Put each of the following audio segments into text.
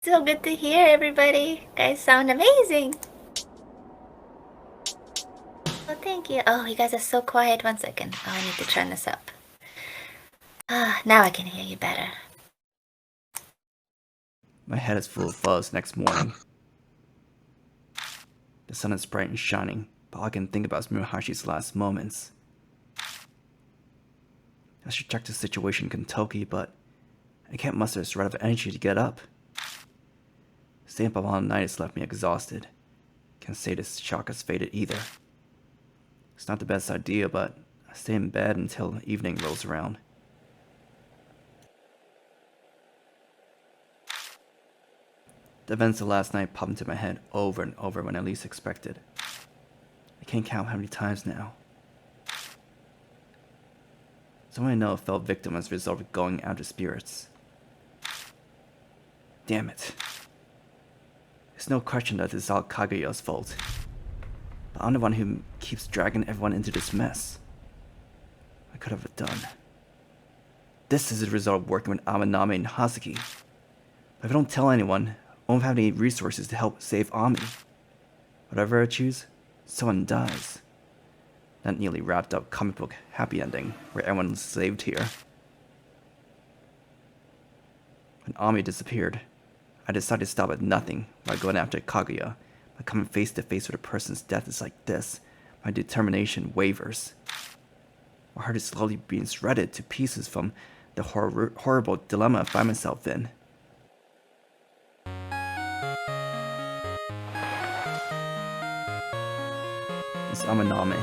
So good to hear, everybody. Guys sound amazing. Oh, thank you. Oh, you guys are so quiet. 1 second. Oh, I need to turn this up. Ah, now I can hear you better. My head is full of fuzz next morning. The sun is bright and shining, but all I can think about is Murahashi's last moments. I should check the situation in Kentucky, but I can't muster a shred of energy to get up. Staying up all night has left me exhausted. Can't say this shock has faded either. It's not the best idea, but I stay in bed until evening rolls around. The events of last night pop into my head over and over when I least expected. I can't count how many times now. Someone I know fell victim as a result of going after spirits. Damn it. There's no question that this is all Kaguya's fault. But I'm the one who keeps dragging everyone into this mess. What could I have done? This is the result of working with Amanome and Hazuki. But if I don't tell anyone, I won't have any resources to help save Ami. Whatever I choose, someone dies. That nearly wrapped up comic book happy ending, where everyone's saved here. When Ami disappeared, I decided to stop at nothing by going after Kaguya. By coming face to face with a person's death is like this, my determination wavers. My heart is slowly being shredded to pieces from the horrible dilemma I find myself in. It's Amanome.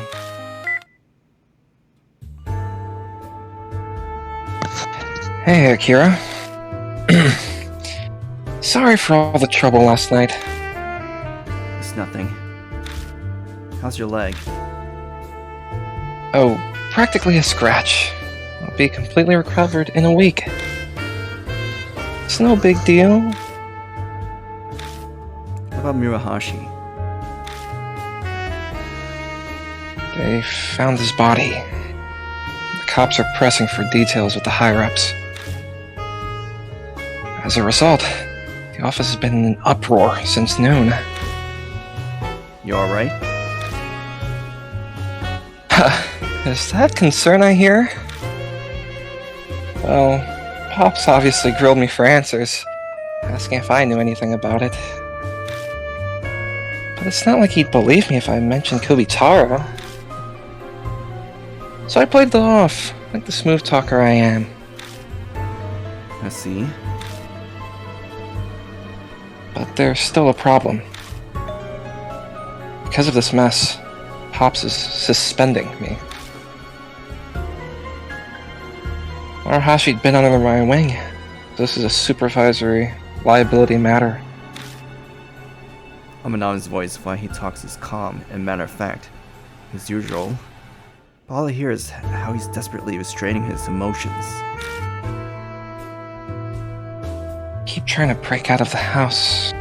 Hey, Akira. Sorry for all the trouble last night. It's nothing. How's your leg? Oh, practically a scratch. I'll be completely recovered in a week. It's no big deal. What about Murahashi? They found his body. The cops are pressing for details with the higher-ups. As a result, the office has been in an uproar since noon. You alright? Is that concern I hear? Well, Pops obviously grilled me for answers, asking if I knew anything about it. But it's not like he'd believe me if I mentioned Kubitaro. So I played it off, like the smooth talker I am. I see. But there's still a problem. Because of this mess, Pops is suspending me. Arahashi'd been under my wing. This is a supervisory liability matter. Amanome's voice, while he talks, is calm and matter-of-fact, as usual. But all I hear is how he's desperately restraining his emotions. Keep trying to break out of the house.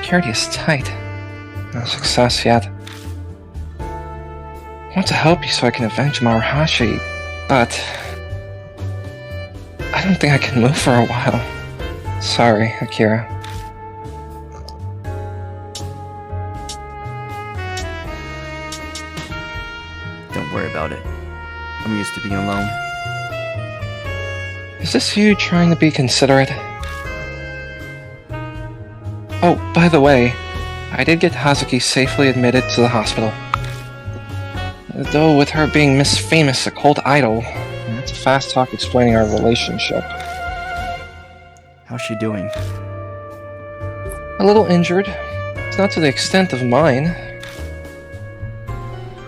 Security is tight. No success yet. I want to help you so I can avenge Maruhashi, but I don't think I can move for a while. Sorry, Akira. Don't worry about it. I'm used to being alone. Is this you trying to be considerate? Oh, by the way, I did get Hazuki safely admitted to the hospital. Though with her being Miss Famous, a cult idol, that's a fast talk explaining our relationship. How's she doing? A little injured. It's not to the extent of mine.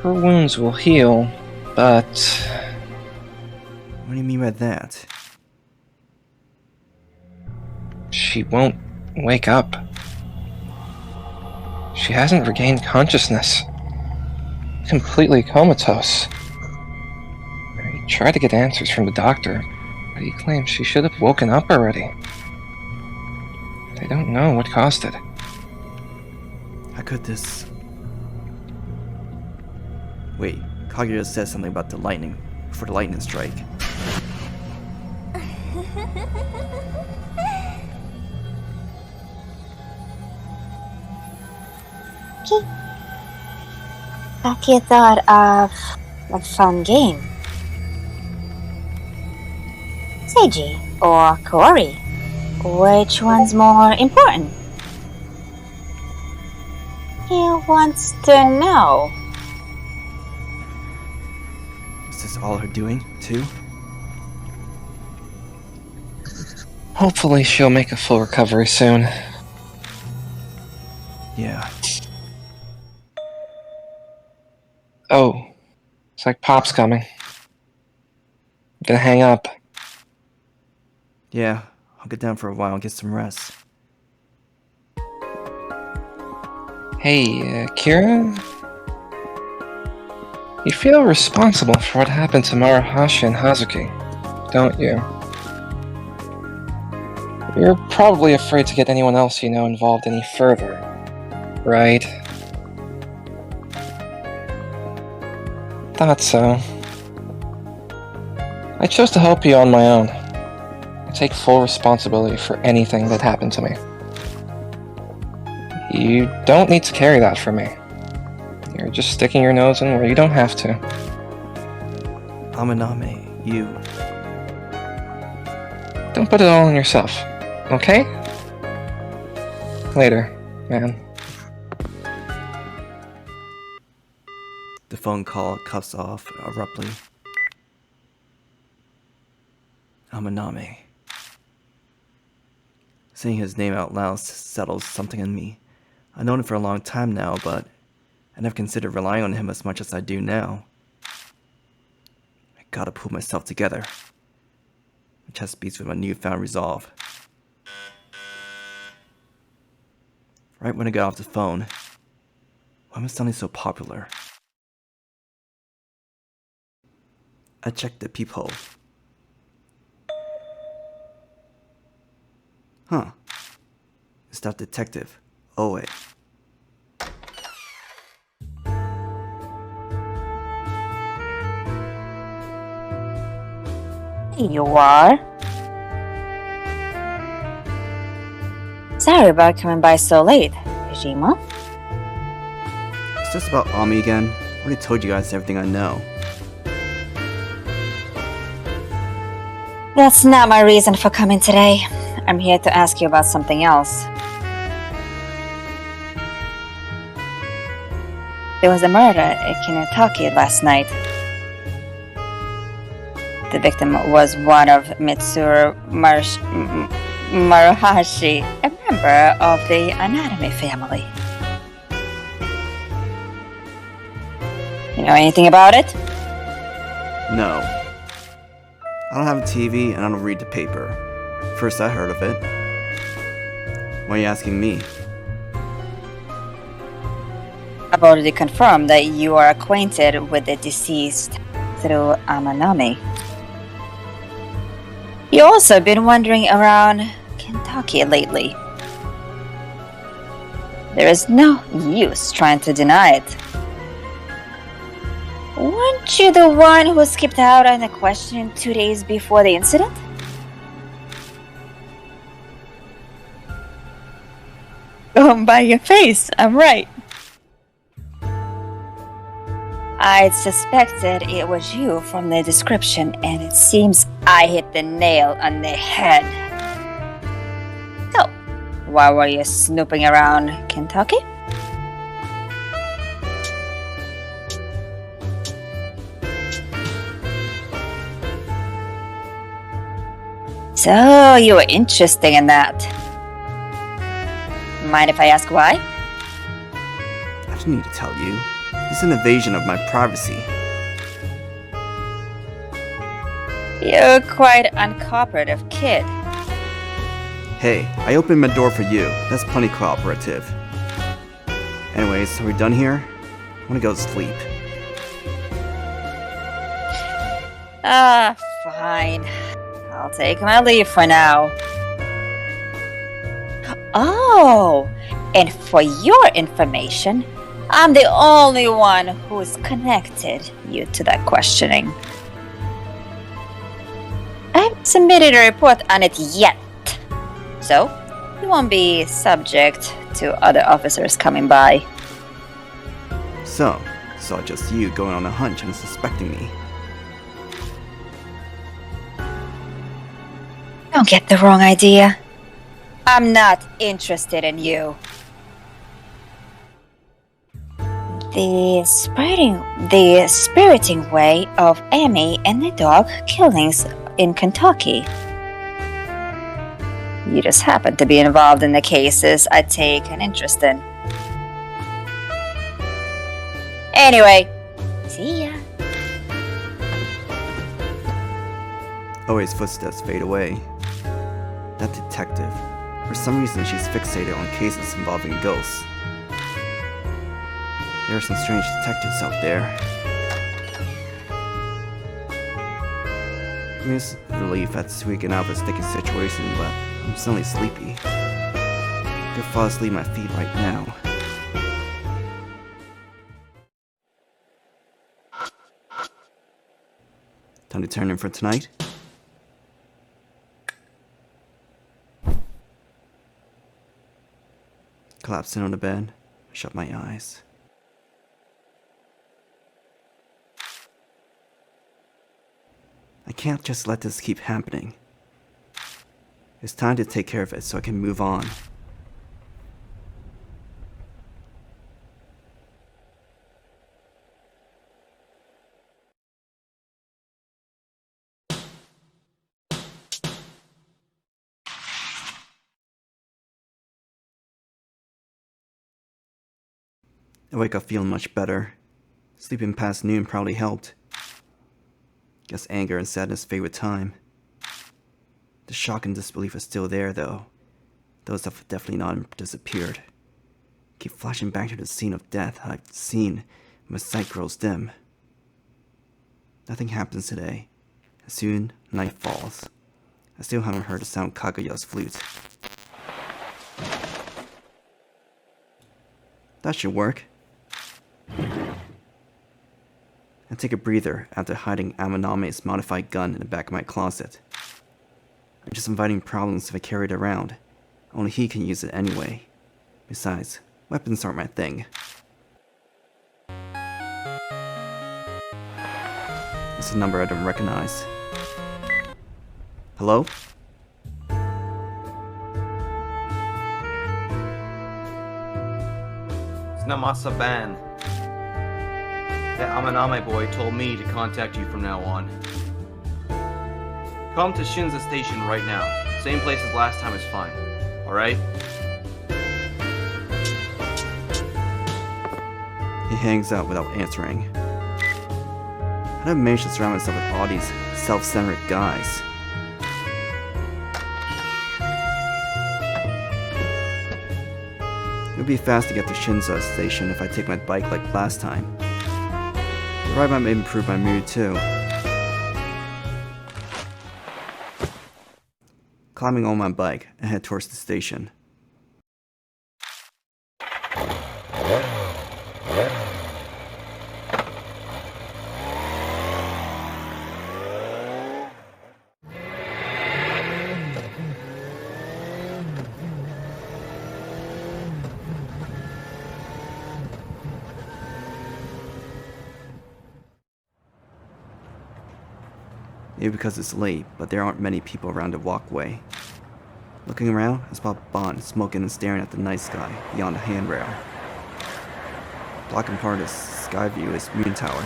Her wounds will heal, but What do you mean by that? she won't wake up. She hasn't regained consciousness. Completely comatose. I tried to get answers from the doctor, but he claims she should have woken up already. They don't know what caused it. How could this... Wait, Kaguya said something about the lightning, before the lightning strike. Taki thought of a fun game. Seiji or Kaori? Which one's more important? He wants to know. Is this all her doing, too? Hopefully she'll make a full recovery soon. Yeah. Oh, it's like Pop's coming. I'm gonna hang up. Yeah, I'll get down for a while and get some rest. Hey, Kira? You feel responsible for what happened to Maruhashi and Hazuki, don't you? You're probably afraid to get anyone else you know involved any further, right? Thought so. I chose to help you on my own. I take full responsibility for anything that happened to me. You don't need to carry that for me. You're just sticking your nose in where you don't have to. Amanome, you... Don't put it all on yourself, okay? Later, man. The phone call cuts off abruptly. Amanome. Saying his name out loud settles something in me. I've known him for a long time now, but I never considered relying on him as much as I do now. I gotta pull myself together. My chest beats with my newfound resolve. Right when I got off the phone, why am I sounding so popular? I checked the peephole. Huh. It's that detective, Oe. You are? Sorry about coming by so late, Kijima. Is this about Ami again? I already told you guys everything I know. That's not my reason for coming today. I'm here to ask you about something else. There was a murder at Kinotaki last night. The victim was one of Mitsuru Maruhashi, a member of the Anatomy family. You know anything about it? No. I don't have a TV and I don't read the paper. First I heard of it. Why are you asking me? I've already confirmed that you are acquainted with the deceased through Amanome. You've also been wandering around Kentucky lately. There is no use trying to deny it. Weren't you the one who skipped out on the question 2 days before the incident? Going by your face, I'm right. I'd suspected it was you from the description, and it seems I hit the nail on the head. So, why were you snooping around Kentucky? So, you were interested in that. Mind if I ask why? I don't need to tell you. It's an invasion of my privacy. You're quite an uncooperative kid. Hey, I opened my door for you. That's plenty cooperative. Anyways, are we done here? I want to go to sleep. Fine. I'll take my leave for now. Oh, and for your information, I'm the only one who's connected you to that questioning. I haven't submitted a report on it yet, so you won't be subject to other officers coming by. So, saw just you going on a hunch and suspecting me. Don't get the wrong idea. I'm not interested in you. The spiriting way of Amy and the dog killings in Kentucky. You just happen to be involved in the cases I take an interest in. Anyway, see ya. Always footsteps fade away. That detective. For some reason, she's fixated on cases involving ghosts. There are some strange detectives out there. I mean, it's a relief at tweaking out of a sticky situation, but I'm suddenly sleepy. I could fall asleep at my feet right now. Time to turn in for tonight? Collapsing on the bed, I shut my eyes. I can't just let this keep happening. It's time to take care of it so I can move on. I wake up feeling much better. Sleeping past noon probably helped. Guess anger and sadness fade with time. The shock and disbelief are still there, though. Those have definitely not disappeared. Keep flashing back to the scene of death I've seen when my sight grows dim. Nothing happens today, and soon night falls. I still haven't heard the sound of Kaguya's flute. That should work. I take a breather after hiding Amanome's modified gun in the back of my closet. I'm just inviting problems if I carry it around. Only he can use it anyway. Besides, weapons aren't my thing. It's a number I don't recognize. Hello? It's Naomasa Ban. That Amanome boy told me to contact you from now on. Come to Shinza Station right now. Same place as last time is fine. Alright? He hangs out without answering. How did I manage to surround myself with all these self-centered guys? It would be fast to get to Shinza Station if I take my bike like last time. The ride might improve my mood too. Climbing on my bike, I head towards the station. Maybe because it's late, but there aren't many people around the walkway. Looking around, I spot Ban smoking and staring at the night sky beyond the handrail. Blocking part of the sky view is Moon Tower.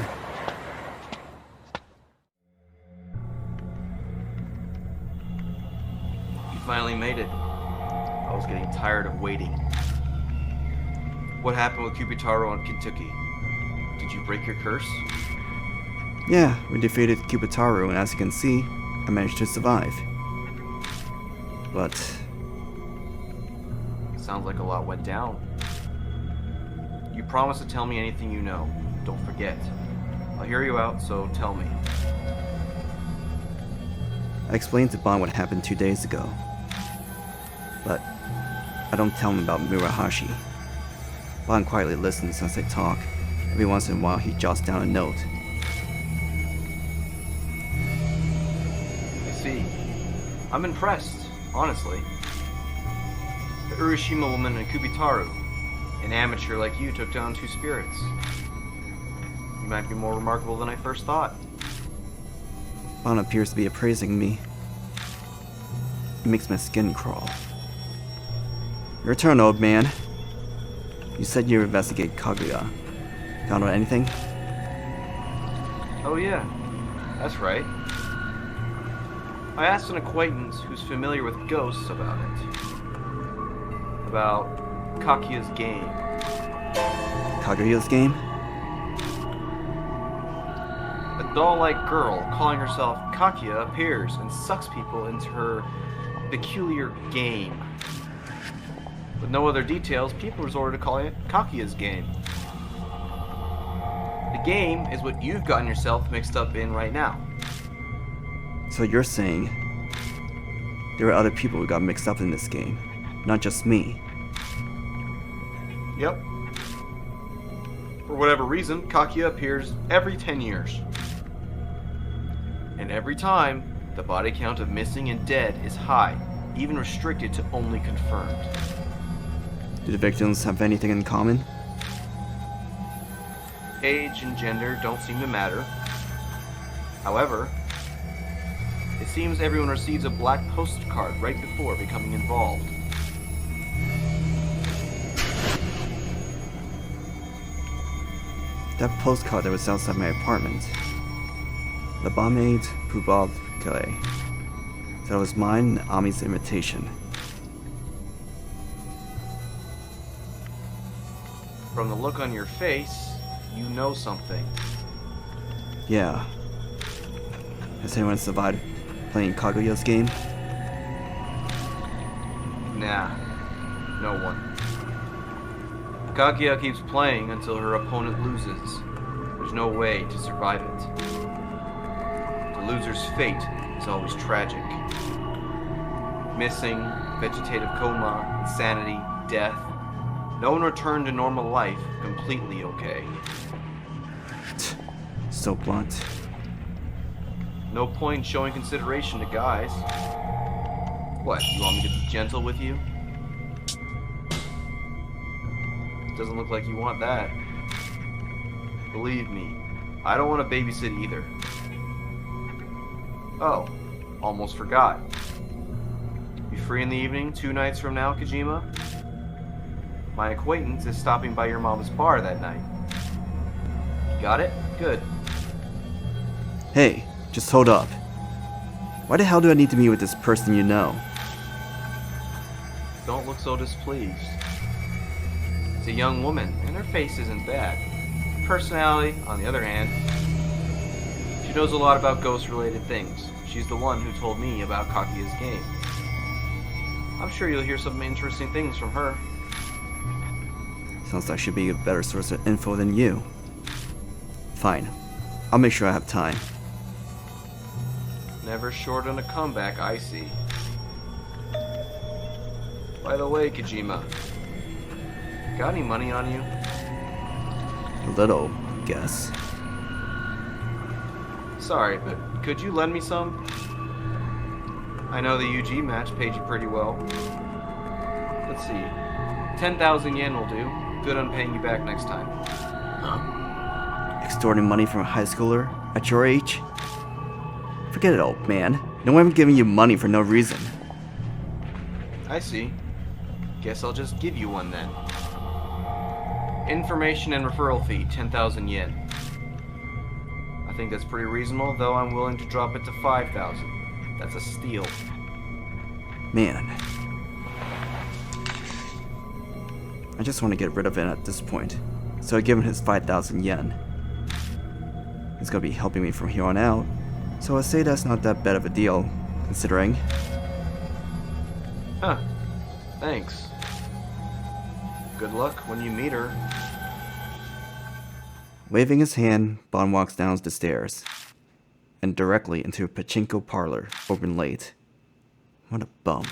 You finally made it. I was getting tired of waiting. What happened with Kubitaro and Kentucky? Did you break your curse? Yeah, we defeated Kubitaro, and as you can see, I managed to survive. But Sounds like a lot went down. You promised to tell me anything you know. Don't forget. I'll hear you out, so tell me. I explained to Ban what happened 2 days ago. But I don't tell him about Murahashi. Ban quietly listens as I talk. Every once in a while he jots down a note. I see. I'm impressed, honestly. The Urashima woman and Kubitaru. An amateur like you took down two spirits. You might be more remarkable than I first thought. Ban appears to be appraising me. It makes my skin crawl. Your turn, old man. You said you investigate Kaguya. Found out anything? Oh yeah, that's right. I asked an acquaintance who's familiar with ghosts about it. About Kaguya's game. Kaguya's game? A doll-like girl calling herself Kaguya appears and sucks people into her peculiar game. With no other details, people resorted to calling it Kaguya's game. The game is what you've gotten yourself mixed up in right now. So you're saying there are other people who got mixed up in this game, not just me. Yep. For whatever reason, Kaguya appears every 10 years. And every time, the body count of missing and dead is high, even restricted to only confirmed. Do the victims have anything in common? Age and gender don't seem to matter. However, it seems everyone receives a black postcard right before becoming involved. That postcard that was outside my apartment. The Bamade Pubal Kale. That was mine and Ami's invitation. From the look on your face, you know something. Yeah. Has anyone survived playing Kaguya's game? Nah, no one. Kaguya keeps playing until her opponent loses. There's no way to survive it. The loser's fate is always tragic. Missing, vegetative coma, insanity, death. No one returned to normal life completely okay. So blunt. No point showing consideration to guys. What, you want me to be gentle with you? Doesn't look like you want that. Believe me, I don't want to babysit either. Oh, almost forgot. You free in the evening 2 nights from now, Kijima? My acquaintance is stopping by your mom's bar that night. You got it? Good. Hey, just hold up. Why the hell do I need to meet with this person you know? Don't look so displeased. It's a young woman, and her face isn't bad. Personality, on the other hand, she knows a lot about ghost-related things. She's the one who told me about Kaguya's game. I'm sure you'll hear some interesting things from her. Sounds like she'd be a better source of info than you. Fine. I'll make sure I have time. Never short on a comeback, I see. By the way, Kijima, got any money on you? A little, I guess. Sorry, but could you lend me some? I know the UG match paid you pretty well. Let's see. 10,000 yen will do. Good on paying you back next time. Extorting money from a high schooler at your age? Forget it, old man. No one's giving you money for no reason. I see. Guess I'll just give you one then. Information and referral fee, 10,000 yen. I think that's pretty reasonable, though I'm willing to drop it to 5,000. That's a steal. Man. I just want to get rid of it at this point. So I give him his 5,000 yen. He's gonna be helping me from here on out. So I say that's not that bad of a deal, considering. Huh. Thanks. Good luck when you meet her. Waving his hand, Ban walks down the stairs. And directly into a pachinko parlor, open late. What a bum.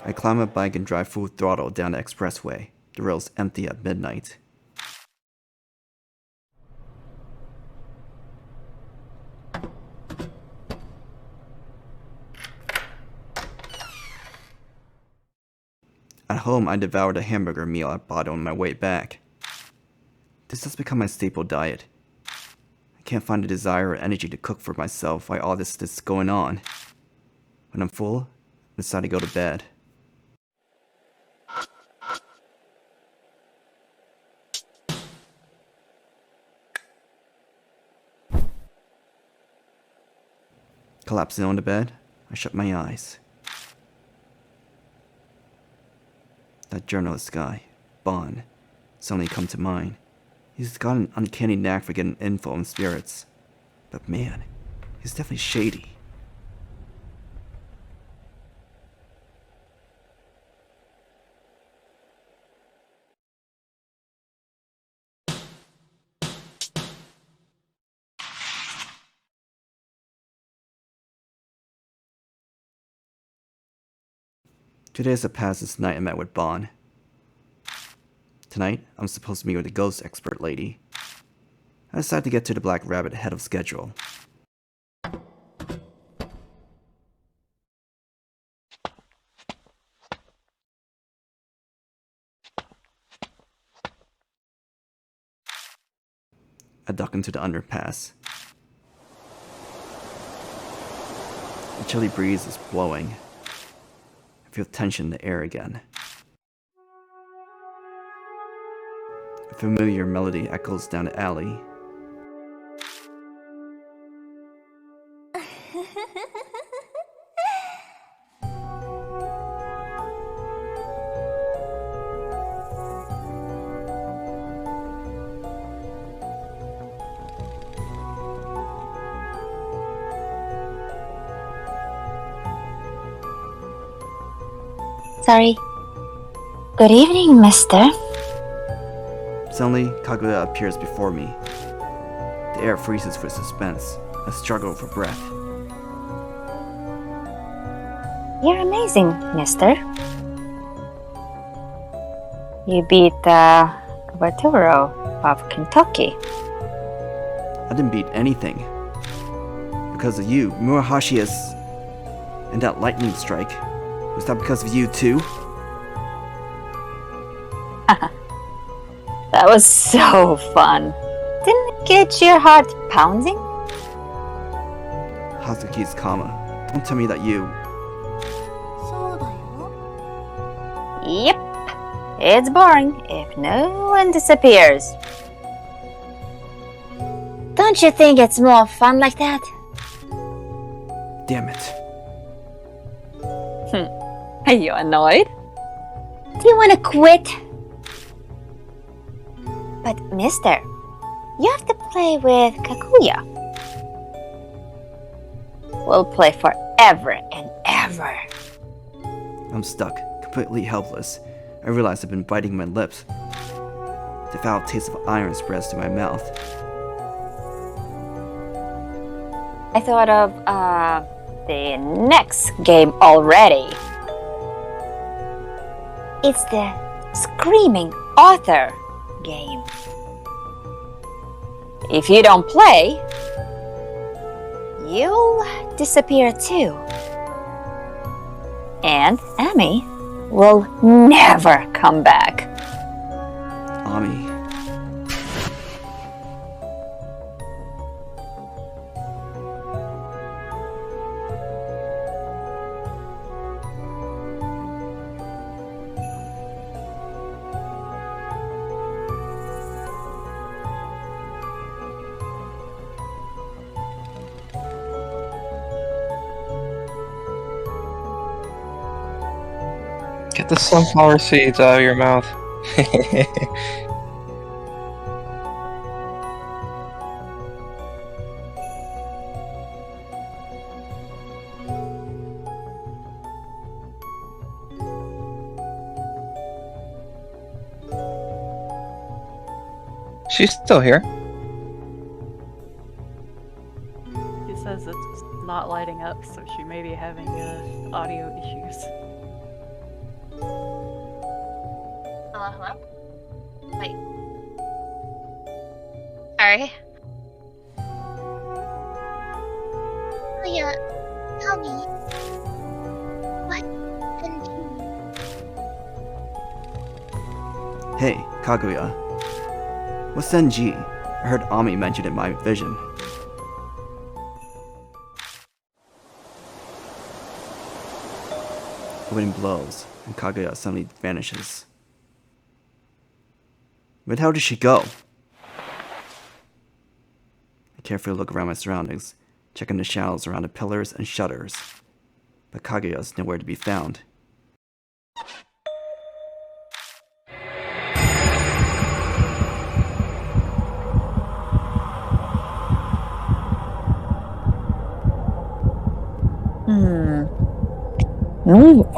I climb a bike and drive full throttle down the expressway. The road's empty at midnight. home, I devoured a hamburger meal I bought on my way back. This has become my staple diet. I can't find the desire or energy to cook for myself while all this is going on. When I'm full, I decide to go to bed. Collapsing on the bed, I shut my eyes. That journalist guy, Ban, suddenly come to mind. He's got an uncanny knack for getting info on spirits. But man, he's definitely shady. Today is the past night I met with Ban. Tonight, I'm supposed to meet with the ghost expert lady. I decided to get to the Black Rabbit ahead of schedule. I duck into the underpass. The chilly breeze is blowing. I feel tension in the air again. A familiar melody echoes down the alley. Sorry. Good evening, mister. Suddenly, Kaguya appears before me. The air freezes with suspense. I struggle for breath. You're amazing, mister. You beat the Gubernator of Kentucky. I didn't beat anything. Because of you, Murahashi is... And that lightning strike. Was that because of you too? That was so fun. Didn't it get your heart pounding? Hazuki's Kama. Don't tell me that you... Yep. It's boring if no one disappears. Don't you think it's more fun like that? Damn it. Are you annoyed? Do you want to quit? But mister, you have to play with Kaguya. We'll play forever and ever. I'm stuck, completely helpless. I realize I've been biting my lips. The foul taste of iron spreads to my mouth. I thought of the next game already. It's the Screaming Author game. If you don't play, you'll disappear too. And Amy will never come back. Ami. Get the sunflower seeds out of your mouth. She's still here. He says it's not lighting up, so she may be having audio issues. Hello, hello? Wait. Sorry. Oh yeah, tell me. What happened to you? Kaguya. What's Senji? I heard Ami mention it in my vision. The wind blows, and Kaguya suddenly vanishes. Where the hell did she go? I carefully look around my surroundings, checking the shadows around the pillars and shutters. But Kaguya is nowhere to be found.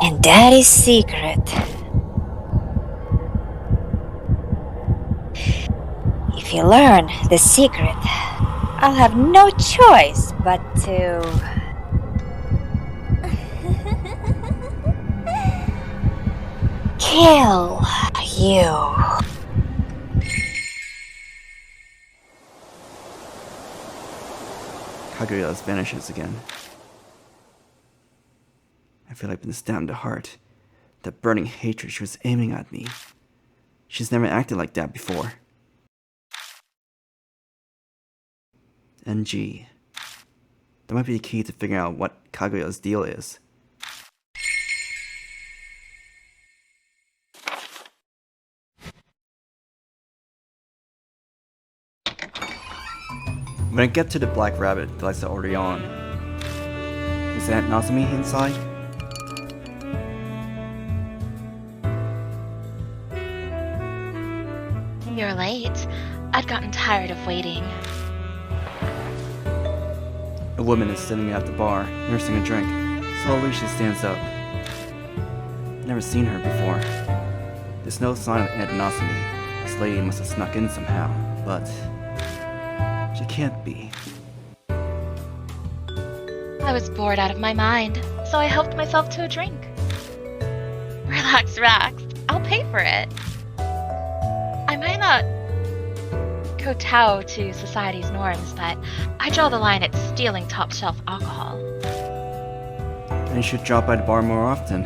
And that is secret. If you learn the secret, I'll have no choice but to... kill you. Kaguya vanishes again. I feel like I've been stabbed in the heart. That burning hatred she was aiming at me. She's never acted like that before. NG. That might be the key to figuring out what Kaguya's deal is. When I get to the Black Rabbit that likes to order on, is Aunt Natsumi inside? You're late. I'd gotten tired of waiting. A woman is sitting at the bar, nursing a drink. Slowly she stands up. Never seen her before. There's no sign of Aunt Natsumi. This lady must have snuck in somehow, but she can't be. I was bored out of my mind, so I helped myself to a drink. Relax, relax. I'll pay for it. I might not kowtow to society's norms, but I draw the line at stealing top-shelf alcohol. Then you should drop by the bar more often.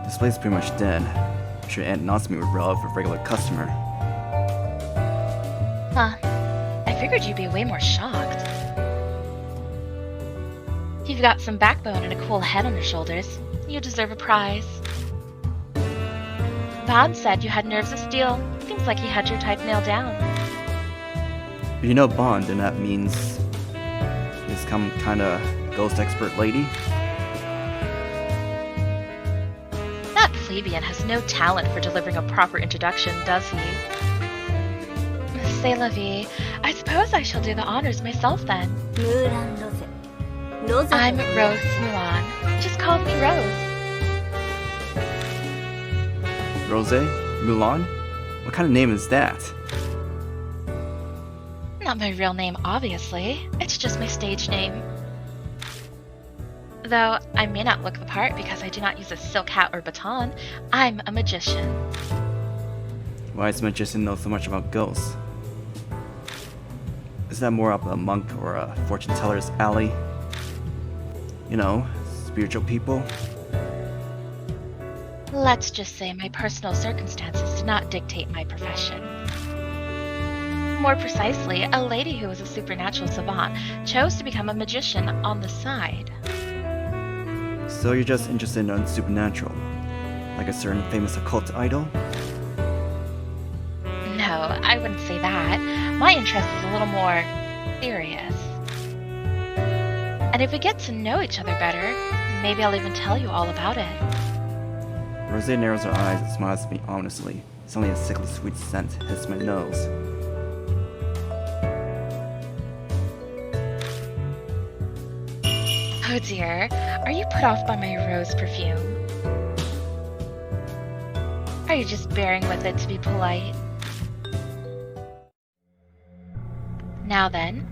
This place is pretty much dead. I'm sure Aunt Natsumi would rob for a regular customer. Huh. I figured you'd be way more shocked. You've got some backbone and a cool head on your shoulders. You deserve a prize. Ban said you had nerves of steel. Seems like he had your type nailed down. If you know Bond, then that means he's some kinda ghost expert lady? That plebeian has no talent for delivering a proper introduction, does he? C'est la vie. I suppose I shall do the honors myself then. Mulan Rosé. I'm Rose Mulan. Just call me Rose. Rosé? Mulan? What kind of name is that? Not my real name, obviously. It's just my stage name. Though I may not look the part because I do not use a silk hat or baton. I'm a magician. Why does a magician know so much about ghosts? Is that more up a monk or a fortune teller's alley? You know, spiritual people? Let's just say my personal circumstances did not dictate my profession. More precisely, a lady who was a supernatural savant chose to become a magician on the side. So you're just interested in the supernatural? Like a certain famous occult idol? No, I wouldn't say that. My interest is a little more serious. And if we get to know each other better, maybe I'll even tell you all about it. Rosé narrows her eyes and smiles at me ominously. Suddenly a sickly sweet scent hits my nose. Oh dear, are you put off by my rose perfume? Are you just bearing with it to be polite? Now then,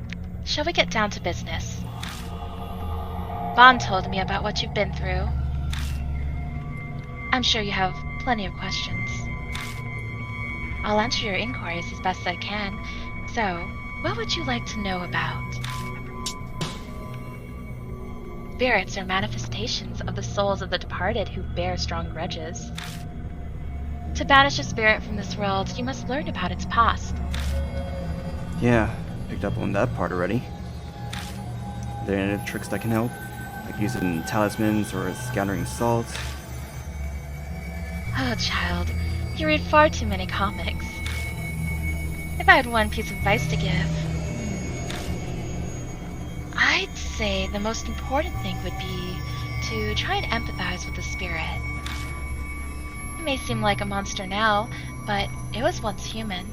shall we get down to business? Ban told me about what you've been through. I'm sure you have plenty of questions. I'll answer your inquiries as best I can. So, what would you like to know about? Spirits are manifestations of the souls of the departed who bear strong grudges. To banish a spirit from this world, you must learn about its past. Yeah, picked up on that part already. Are there any tricks that can help? Like using talismans or scattering salt? Oh, child, you read far too many comics. If I had one piece of advice to give, I'd say the most important thing would be to try and empathize with the spirit. It may seem like a monster now, but it was once human.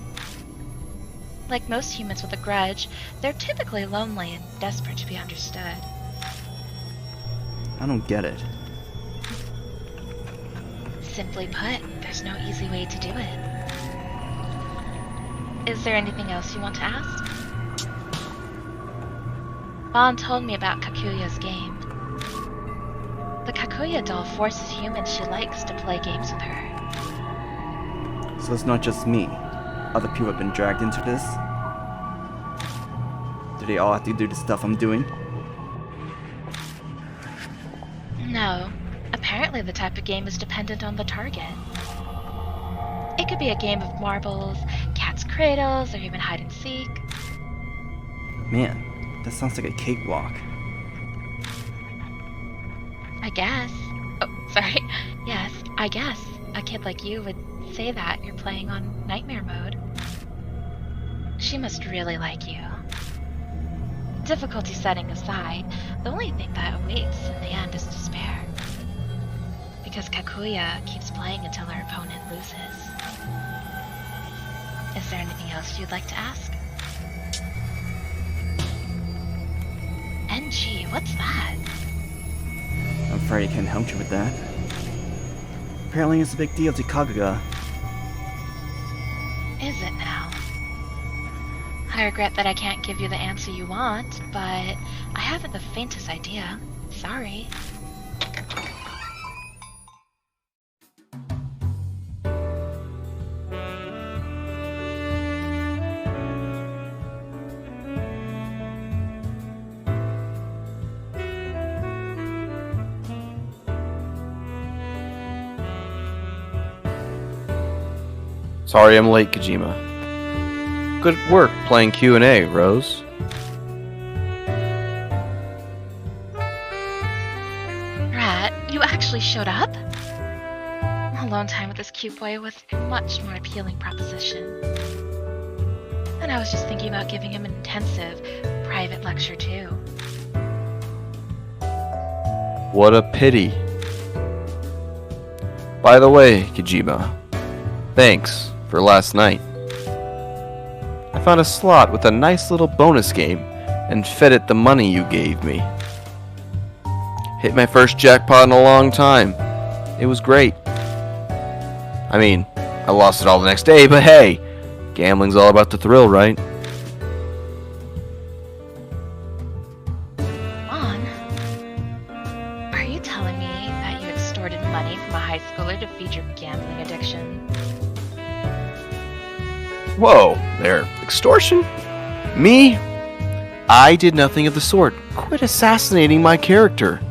Like most humans with a grudge, they're typically lonely and desperate to be understood. I don't get it. Simply put, there's no easy way to do it. Is there anything else you want to ask? Ban told me about Kaguya's game. The Kaguya doll forces humans she likes to play games with her. So it's not just me. Other people have been dragged into this? Do they all have to do the stuff I'm doing? No. Apparently the type of game is dependent on the target. It could be a game of marbles, cat's cradles, or even hide and seek. Man, that sounds like a cakewalk. I guess. Oh, sorry. Yes, I guess. A kid like you would say that you're playing on nightmare mode. She must really like you. Difficulty setting aside, the only thing that awaits in the end is despair. Because Kaguya keeps playing until her opponent loses. Is there anything else you'd like to ask? NG, what's that? I'm afraid I can't help you with that. Apparently it's a big deal to Kaguya. Is it now? I regret that I can't give you the answer you want, but I haven't the faintest idea. Sorry. Sorry I'm late, Kijima. Good work playing Q&A, Rose. Rat, you actually showed up? Alone time with this cute boy was a much more appealing proposition. And I was just thinking about giving him an intensive, private lecture too. What a pity. By the way, Kijima, thanks for last night. I found a slot with a nice little bonus game and fed it the money you gave me. Hit my first jackpot in a long time. It was great. I mean, I lost it all the next day, but hey, gambling's all about the thrill, right? Juan, are you telling me that you extorted money from a high schooler to feed your gambling addiction? Whoa, there. Extortion? Me? I did nothing of the sort. Quit assassinating my character.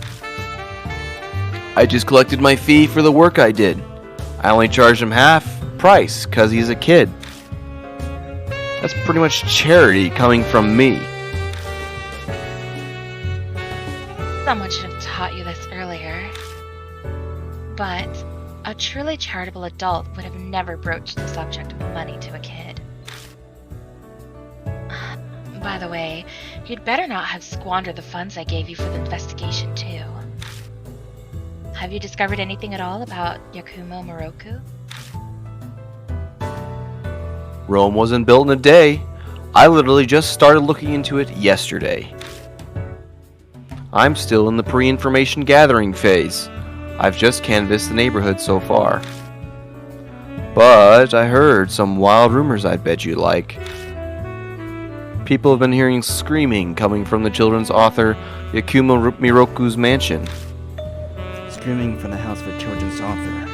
I just collected my fee for the work I did. I only charged him half price because he's a kid. That's pretty much charity coming from me. Someone should have taught you this earlier. But a truly charitable adult would have never broached the subject of money to a kid. By the way, you'd better not have squandered the funds I gave you for the investigation too. Have you discovered anything at all about Yakumo Moroku? Rome wasn't built in a day. I literally just started looking into it yesterday. I'm still in the pre-information gathering phase. I've just canvassed the neighborhood so far. But I heard some wild rumors I'd bet you like. People have been hearing screaming coming from the children's author Yakumo Miroku's mansion. Screaming from the house of a children's author.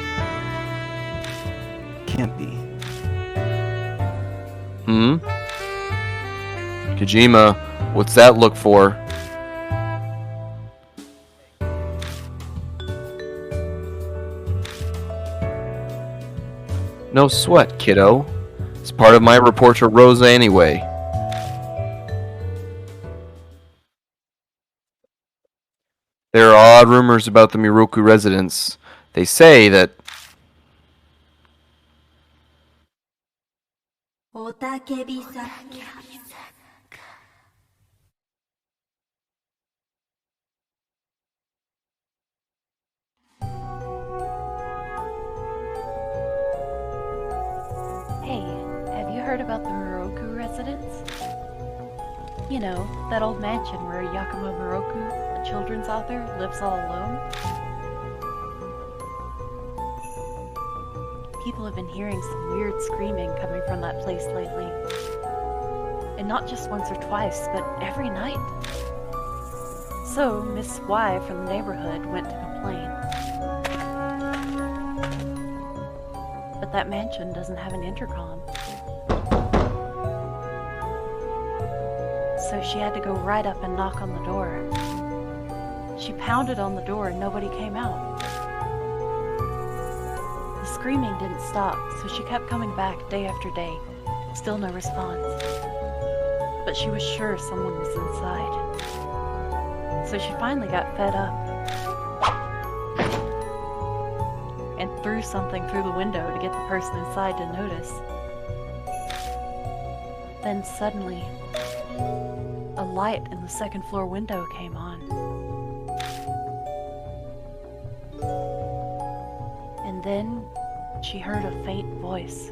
Can't be. Kijima, what's that look for? No sweat, kiddo. It's part of my report to Rosé anyway. There are odd rumors about the Miroku residence. They say that おたけびさ Hey, have you heard about the Miroku residence? You know, that old mansion where Yakumo Miroku, a children's author, lives all alone? People have been hearing some weird screaming coming from that place lately. And not just once or twice, but every night. So, Miss Y from the neighborhood went to complain. But that mansion doesn't have an intercom. So she had to go right up and knock on the door. She pounded on the door and nobody came out. The screaming didn't stop, so she kept coming back day after day. Still no response. But she was sure someone was inside. So she finally got fed up and threw something through the window to get the person inside to notice. Then suddenly, a light in the second floor window came on. And then she heard a faint voice.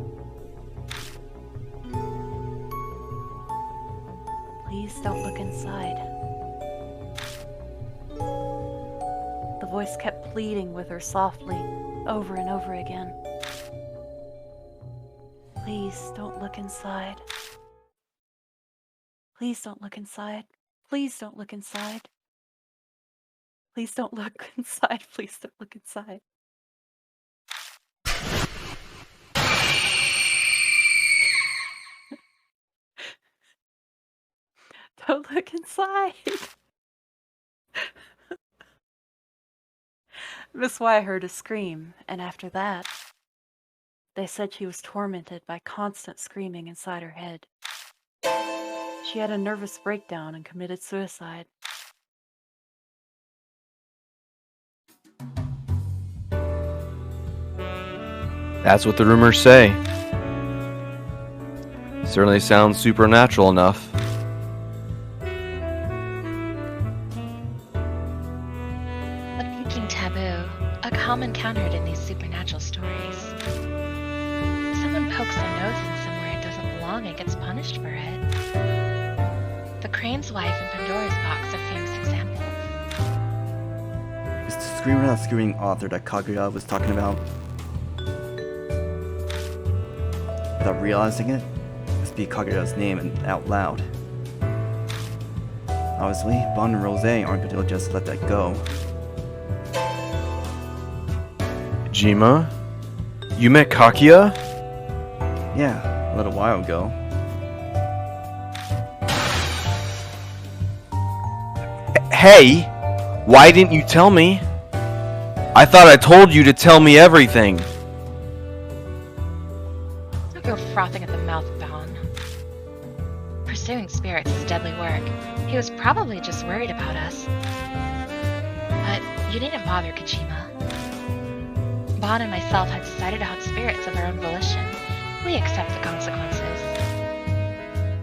Please don't look inside. The voice kept pleading with her softly, over and over again. Please don't look inside. Please don't look inside. Please don't look inside. Please don't look inside. Please don't look inside. Don't look inside. Miss Y heard a scream, and after that, they said she was tormented by constant screaming inside her head. She had a nervous breakdown and committed suicide. that's what the rumors say. Certainly sounds supernatural enough. A peeking taboo, a common countered in these supernatural stories. If someone pokes their nose in somewhere it doesn't belong and gets punished for it. The Crane's Wife and Pandora's Box are famous examples. Is the screamer that screaming author that Kaguya was talking about? Without realizing it, I speak Kaguya's name out loud. Obviously, Ban and Rosé aren't going to just let that go. Kijima? You met Kaguya? Yeah, a little while ago. Hey! Why didn't you tell me? I thought I told you to tell me everything. Don't go frothing at the mouth, Ban. Pursuing spirits is deadly work. He was probably just worried about us. But you needn't bother Kijima. Ban and myself had decided to hunt spirits of our own volition. We accept the consequences.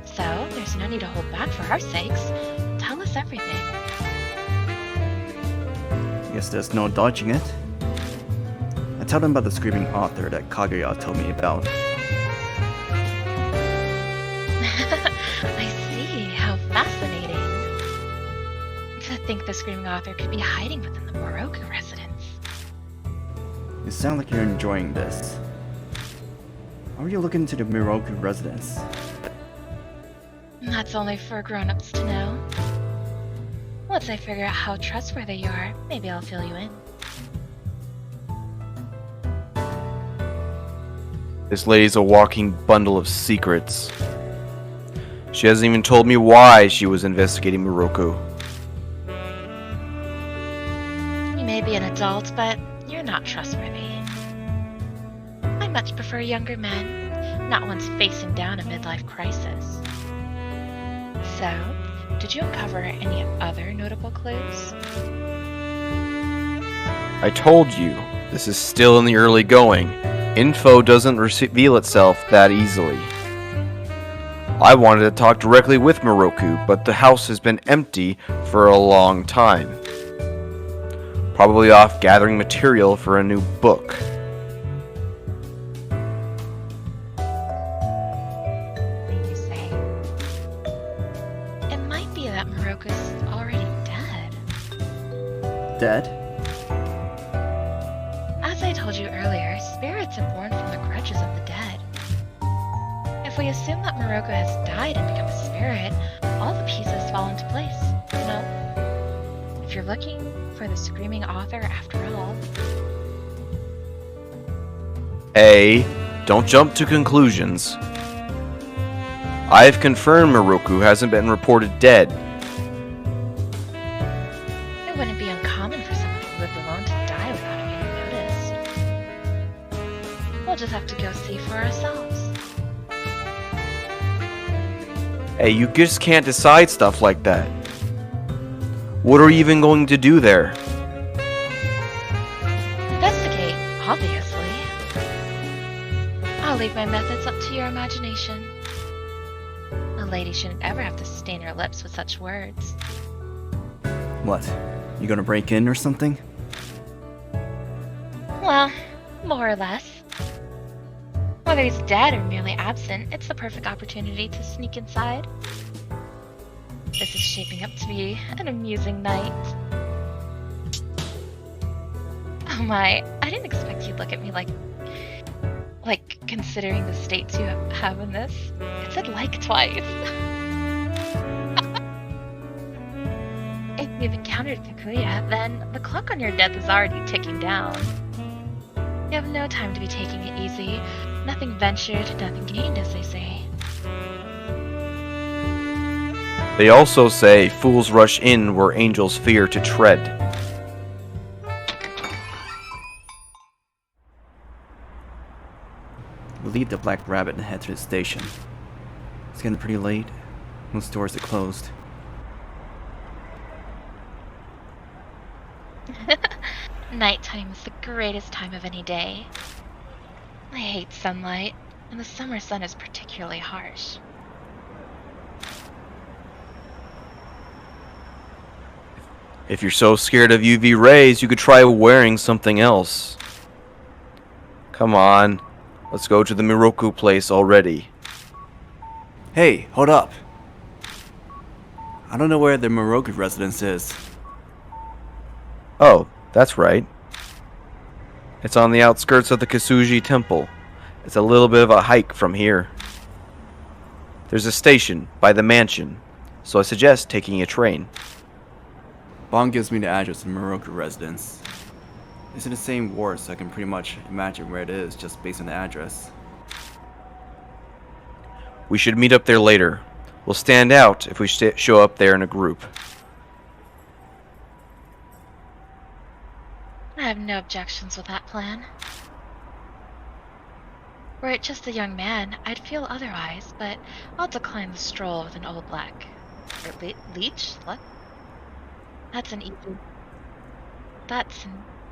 So, there's no need to hold back for our sakes. Tell us everything. Guess there's no dodging it. I tell them about the screaming author that Kaguya told me about. I see. How fascinating. To think the screaming author could be hiding within the Miroku residence. You sound like you're enjoying this. Why are you looking into the Miroku residence? That's only for grown-ups to know. Once I figure out how trustworthy you are, maybe I'll fill you in. This lady's a walking bundle of secrets. She hasn't even told me why she was investigating Miroku. You may be an adult, but you're not trustworthy. I I much prefer younger men, not ones facing down a midlife crisis. So, did you uncover any other notable clues? I told you, this is still in the early going. Info doesn't reveal itself that easily. I wanted to talk directly with Miroku, but the house has been empty for a long time. Probably off gathering material for a new book. What do you say? It might be that Miroku's already dead. Dead? As I told you earlier, spirits are born from the grudges of the dead. If we assume that Miroku has died and become a spirit, all the pieces fall into place. No. If you're looking for the screaming author after all. Hey, don't jump to conclusions. I've confirmed Miroku hasn't been reported dead. It wouldn't be uncommon for someone who lived alone to die without it being noticed. We'll just have to go see for ourselves. Hey, you just can't decide stuff like that. What are you even going to do there? Investigate, obviously. I'll leave my methods up to your imagination. A lady shouldn't ever have to stain her lips with such words. What? You gonna break in or something? Well, more or less. Whether he's dead or merely absent, it's the perfect opportunity to sneak inside. This is shaping up to be an amusing night. Oh my, I didn't expect you'd look at me like considering the states you have in this. It said like twice. If you've encountered Kaguya, then the clock on your death is already ticking down. You have no time to be taking it easy. Nothing ventured, nothing gained, as they say. They also say fools rush in where angels fear to tread. We'll leave the Black Rabbit and head to the station. It's getting pretty late. Most stores are closed. Nighttime is the greatest time of any day. I hate sunlight, and the summer sun is particularly harsh. If you're so scared of UV rays, you could try wearing something else. Come on, let's go to the Miroku place already. Hey, hold up! I don't know where the Miroku residence is. Oh, that's right. It's on the outskirts of the Kasuji Temple. It's a little bit of a hike from here. There's a station by the mansion, so I suggest taking a train. Bon gives me the address of the Miroku residence. It's in the same ward, so I can pretty much imagine where it is just based on the address. We should meet up there later. We'll stand out if we show up there in a group. I have no objections with that plan. Were it just a young man, I'd feel otherwise, but I'll decline the stroll with an old black... leech? What? That's an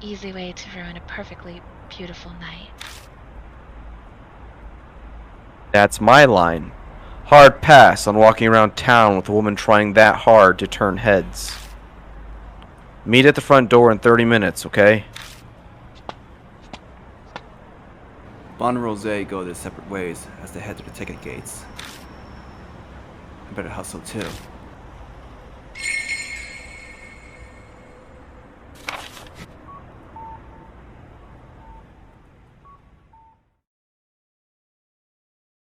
easy way to ruin a perfectly beautiful night. That's my line. Hard pass on walking around town with a woman trying that hard to turn heads. Meet at the front door in 30 minutes, okay? Bon and Rosé go their separate ways as they head to the ticket gates. I better hustle too.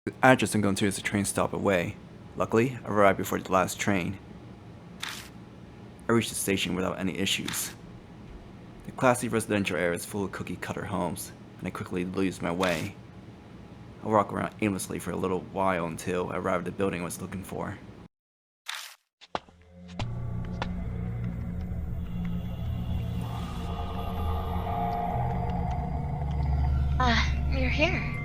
The address I'm going to is a train stop away. Luckily, I arrived before the last train. I reached the station without any issues. The classy residential area is full of cookie-cutter homes, and I quickly lose my way. I walk around aimlessly for a little while until I arrive at the building I was looking for. Ah, you're here?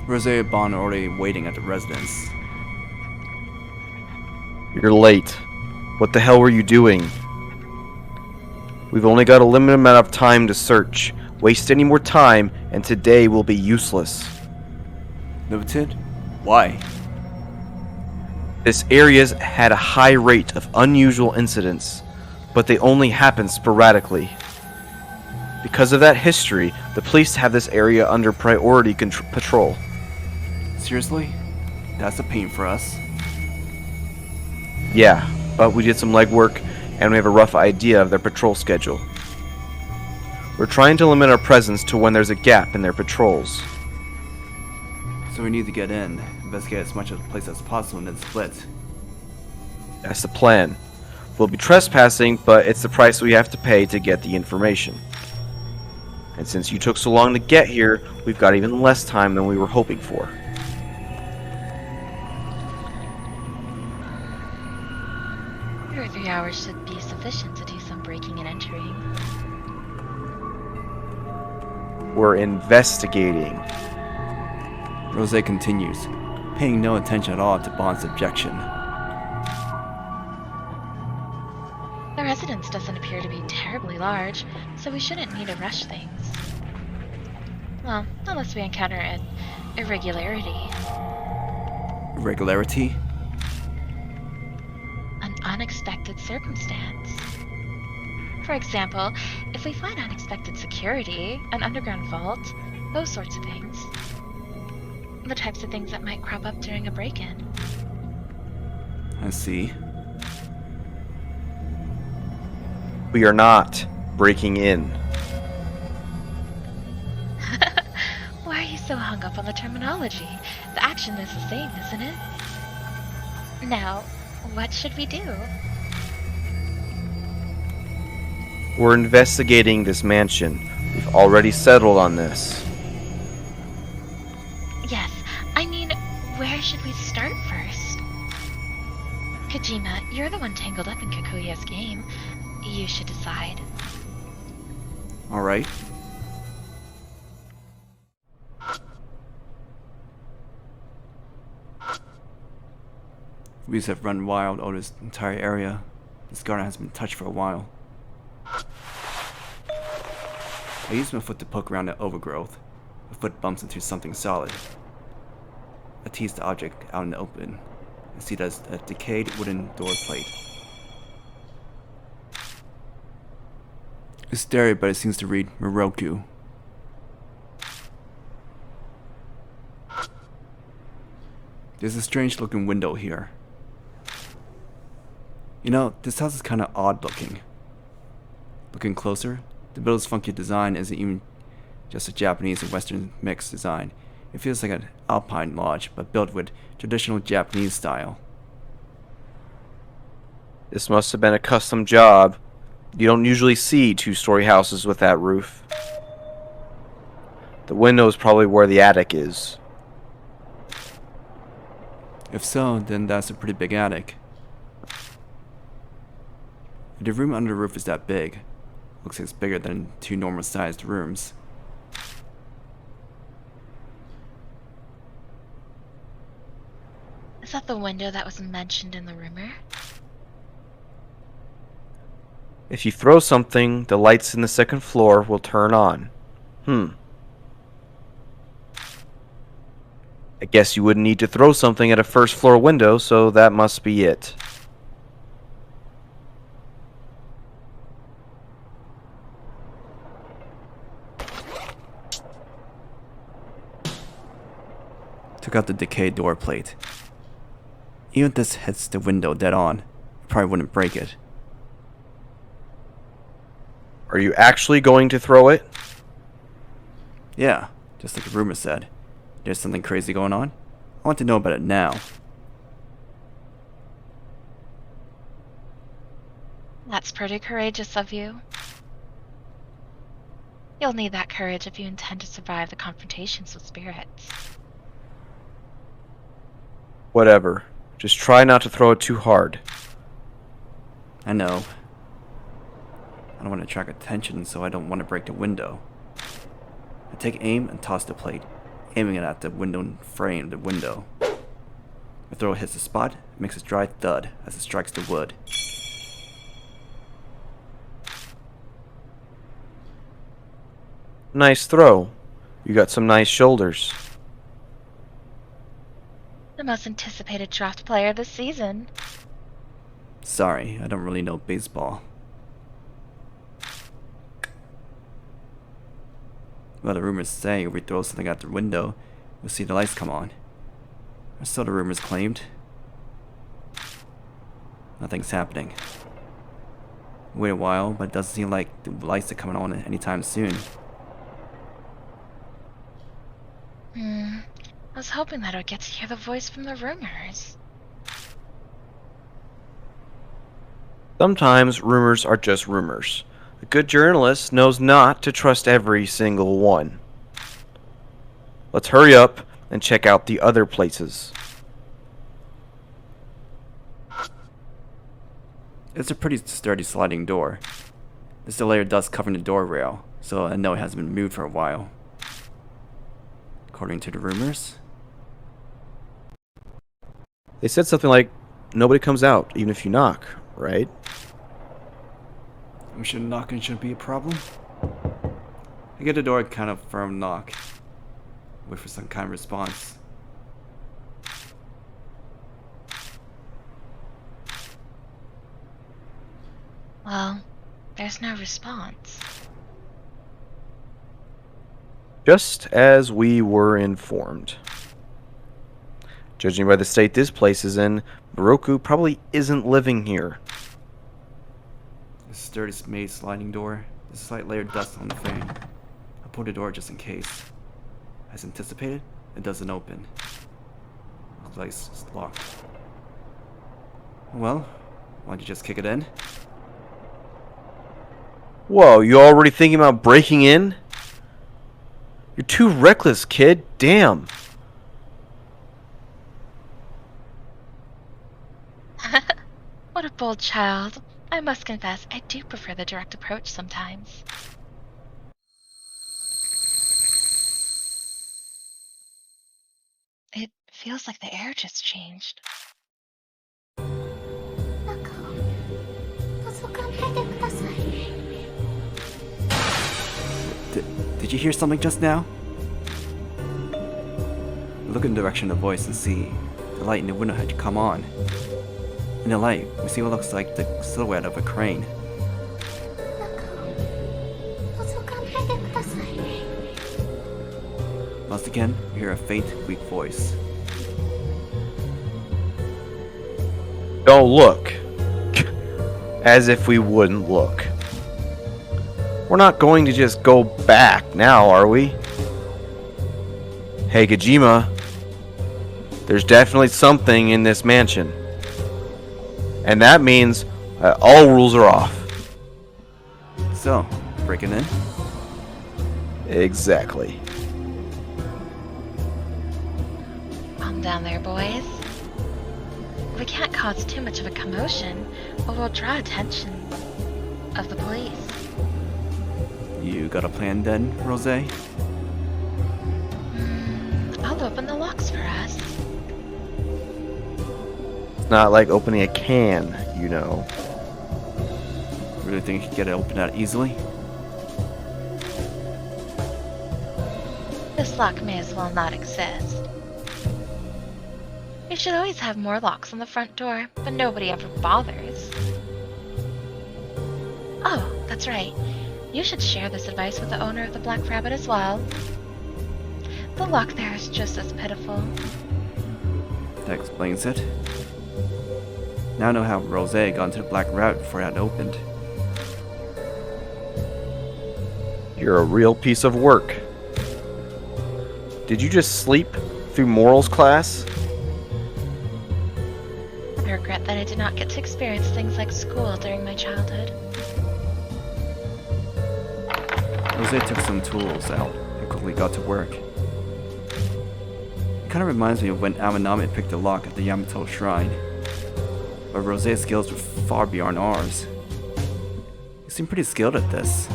Rosé and Ban are already waiting at the residence. You're late. What the hell were you doing? We've only got a limited amount of time to search. Waste any more time, and today will be useless. Limited? Why? This area's had a high rate of unusual incidents, but they only happen sporadically. Because of that history, the police have this area under priority patrol. Seriously? That's a pain for us. Yeah, but we did some legwork, and we have a rough idea of their patrol schedule. We're trying to limit our presence to when there's a gap in their patrols. So we need to get in, investigate as much of the place as possible, and then split. That's the plan. We'll be trespassing, but it's the price we have to pay to get the information. And since you took so long to get here, we've got even less time than we were hoping for. 2 or 3 hours should be sufficient to do some breaking and entering. We're investigating. Rosé continues, paying no attention at all to Ban's objection. The residence doesn't appear to be terribly large, so we shouldn't need to rush things. Well, unless we encounter an irregularity. Irregularity? An unexpected circumstance. For example, if we find unexpected security, an underground vault, those sorts of things. The types of things that might crop up during a break-in. I see. We are not breaking in. Why are you so hung up on the terminology? The action is the same, isn't it? Now, what should we do? We're investigating this mansion. We've already settled on this. Yes, I mean, where should we start first? Kijima, you're the one tangled up in Kaguya's game. You should decide. Alright. Weeds have run wild over this entire area. This garden hasn't been touched for a while. I use my foot to poke around the overgrowth. My foot bumps into something solid. I tease the object out in the open and see there's a decayed wooden door plate. It's scary, but it seems to read Moroku. There's a strange looking window here. You know, this house is kinda odd looking. Looking closer, the building's funky design isn't even just a Japanese and Western mixed design. It feels like an alpine lodge, but built with traditional Japanese style. This must have been a custom job. You don't usually see two-story houses with that roof. The window is probably where the attic is. If so, then that's a pretty big attic. If the room under the roof is that big, looks like it's bigger than 2 normal sized rooms. Is that the window that was mentioned in the rumor? If you throw something, the lights in the second floor will turn on. I guess you wouldn't need to throw something at a first floor window, so that must be it. Took out the decayed door plate. Even if this hits the window dead on, it probably wouldn't break it. Are you actually going to throw it? Yeah, just like the rumor said. There's something crazy going on? I want to know about it now. That's pretty courageous of you. You'll need that courage if you intend to survive the confrontations with spirits. Whatever. Just try not to throw it too hard. I know. I don't want to attract attention, so I don't want to break the window. I take aim and toss the plate, aiming it at the window frame of the window. The throw hits the spot, it makes a dry thud as it strikes the wood. Nice throw. You got some nice shoulders. The most anticipated draft player this season. Sorry, I don't really know baseball. Well, the rumors say if we throw something out the window, we'll see the lights come on. Or so the rumors claimed. Nothing's happening. Wait a while, but it doesn't seem like the lights are coming on anytime soon. I was hoping that I would get to hear the voice from the rumors. Sometimes rumors are just rumors. A good journalist knows not to trust every single one. Let's hurry up and check out the other places. It's a pretty sturdy sliding door. There's a layer of dust covering the door rail, so I know it hasn't been moved for a while. According to the rumors. They said something like, nobody comes out, even if you knock, right? I'm sure knocking shouldn't be a problem. I get the door a kind of firm knock. Wait for some kind of response. Well, there's no response. Just as we were informed. Judging by the state this place is in, Moroku probably isn't living here. A sturdy made sliding door. There's a slight layer of dust on the frame. I pulled the door just in case. As anticipated, it doesn't open. Looks like it's locked. Well, why don't you just kick it in? Whoa, you already thinking about breaking in? You're too reckless, kid. Damn. What a bold child. I must confess, I do prefer the direct approach sometimes. It feels like the air just changed. 中を覗かないでください。 Did you hear something just now? Look in the direction of the voice and see the light in the window had come on. In the light, we see what looks like the silhouette of a crane. 中を覗かないでください。 Once again, we hear a faint, weak voice. Don't look. As if we wouldn't look. We're not going to just go back now, are we? Hey, Kijima. There's definitely something in this mansion. And that means all rules are off. So, breaking in? Exactly. Calm down there, boys. We can't cause too much of a commotion, or we'll draw attention of the police. You got a plan then, Rosé? I'll open the locks for us. It's not like opening a can, you know. Really think you could get it open that easily? This lock may as well not exist. We should always have more locks on the front door, but nobody ever bothers. Oh, that's right. You should share this advice with the owner of the Black Rabbit as well. The lock there is just as pitiful. That explains it. Now I know how Rosé got into the Black Rabbit before it had opened. You're a real piece of work. Did you just sleep through morals class? I regret that I did not get to experience things like school during my childhood. Rosé took some tools out and quickly got to work. It kind of reminds me of when Amanome picked the lock at the Yamato Shrine. But Rosé's skills were far beyond ours. He seemed pretty skilled at this.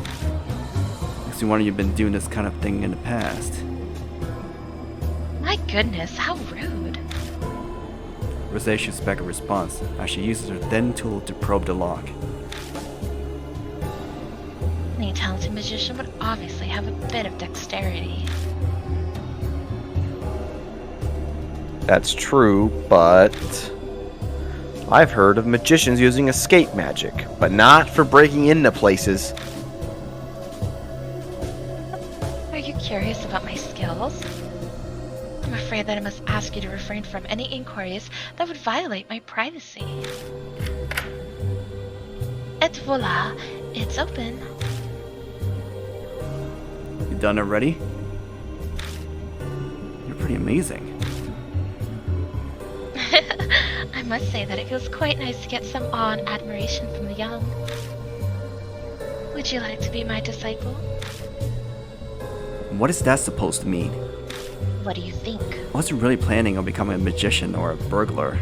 Makes me wonder you've been doing this kind of thing in the past. My goodness, how rude. Rosé shoots back a response as she uses her thin tool to probe the lock. Any talented magician would obviously have a bit of dexterity. That's true, but I've heard of magicians using escape magic, but not for breaking into places. Are you curious about my skills? I'm afraid that I must ask you to refrain from any inquiries that would violate my privacy. Et voila, it's open. You done already? You're pretty amazing. I must say that it feels quite nice to get some awe and admiration from the young. Would you like to be my disciple? What is that supposed to mean? What do you think? I wasn't really planning on becoming a magician or a burglar.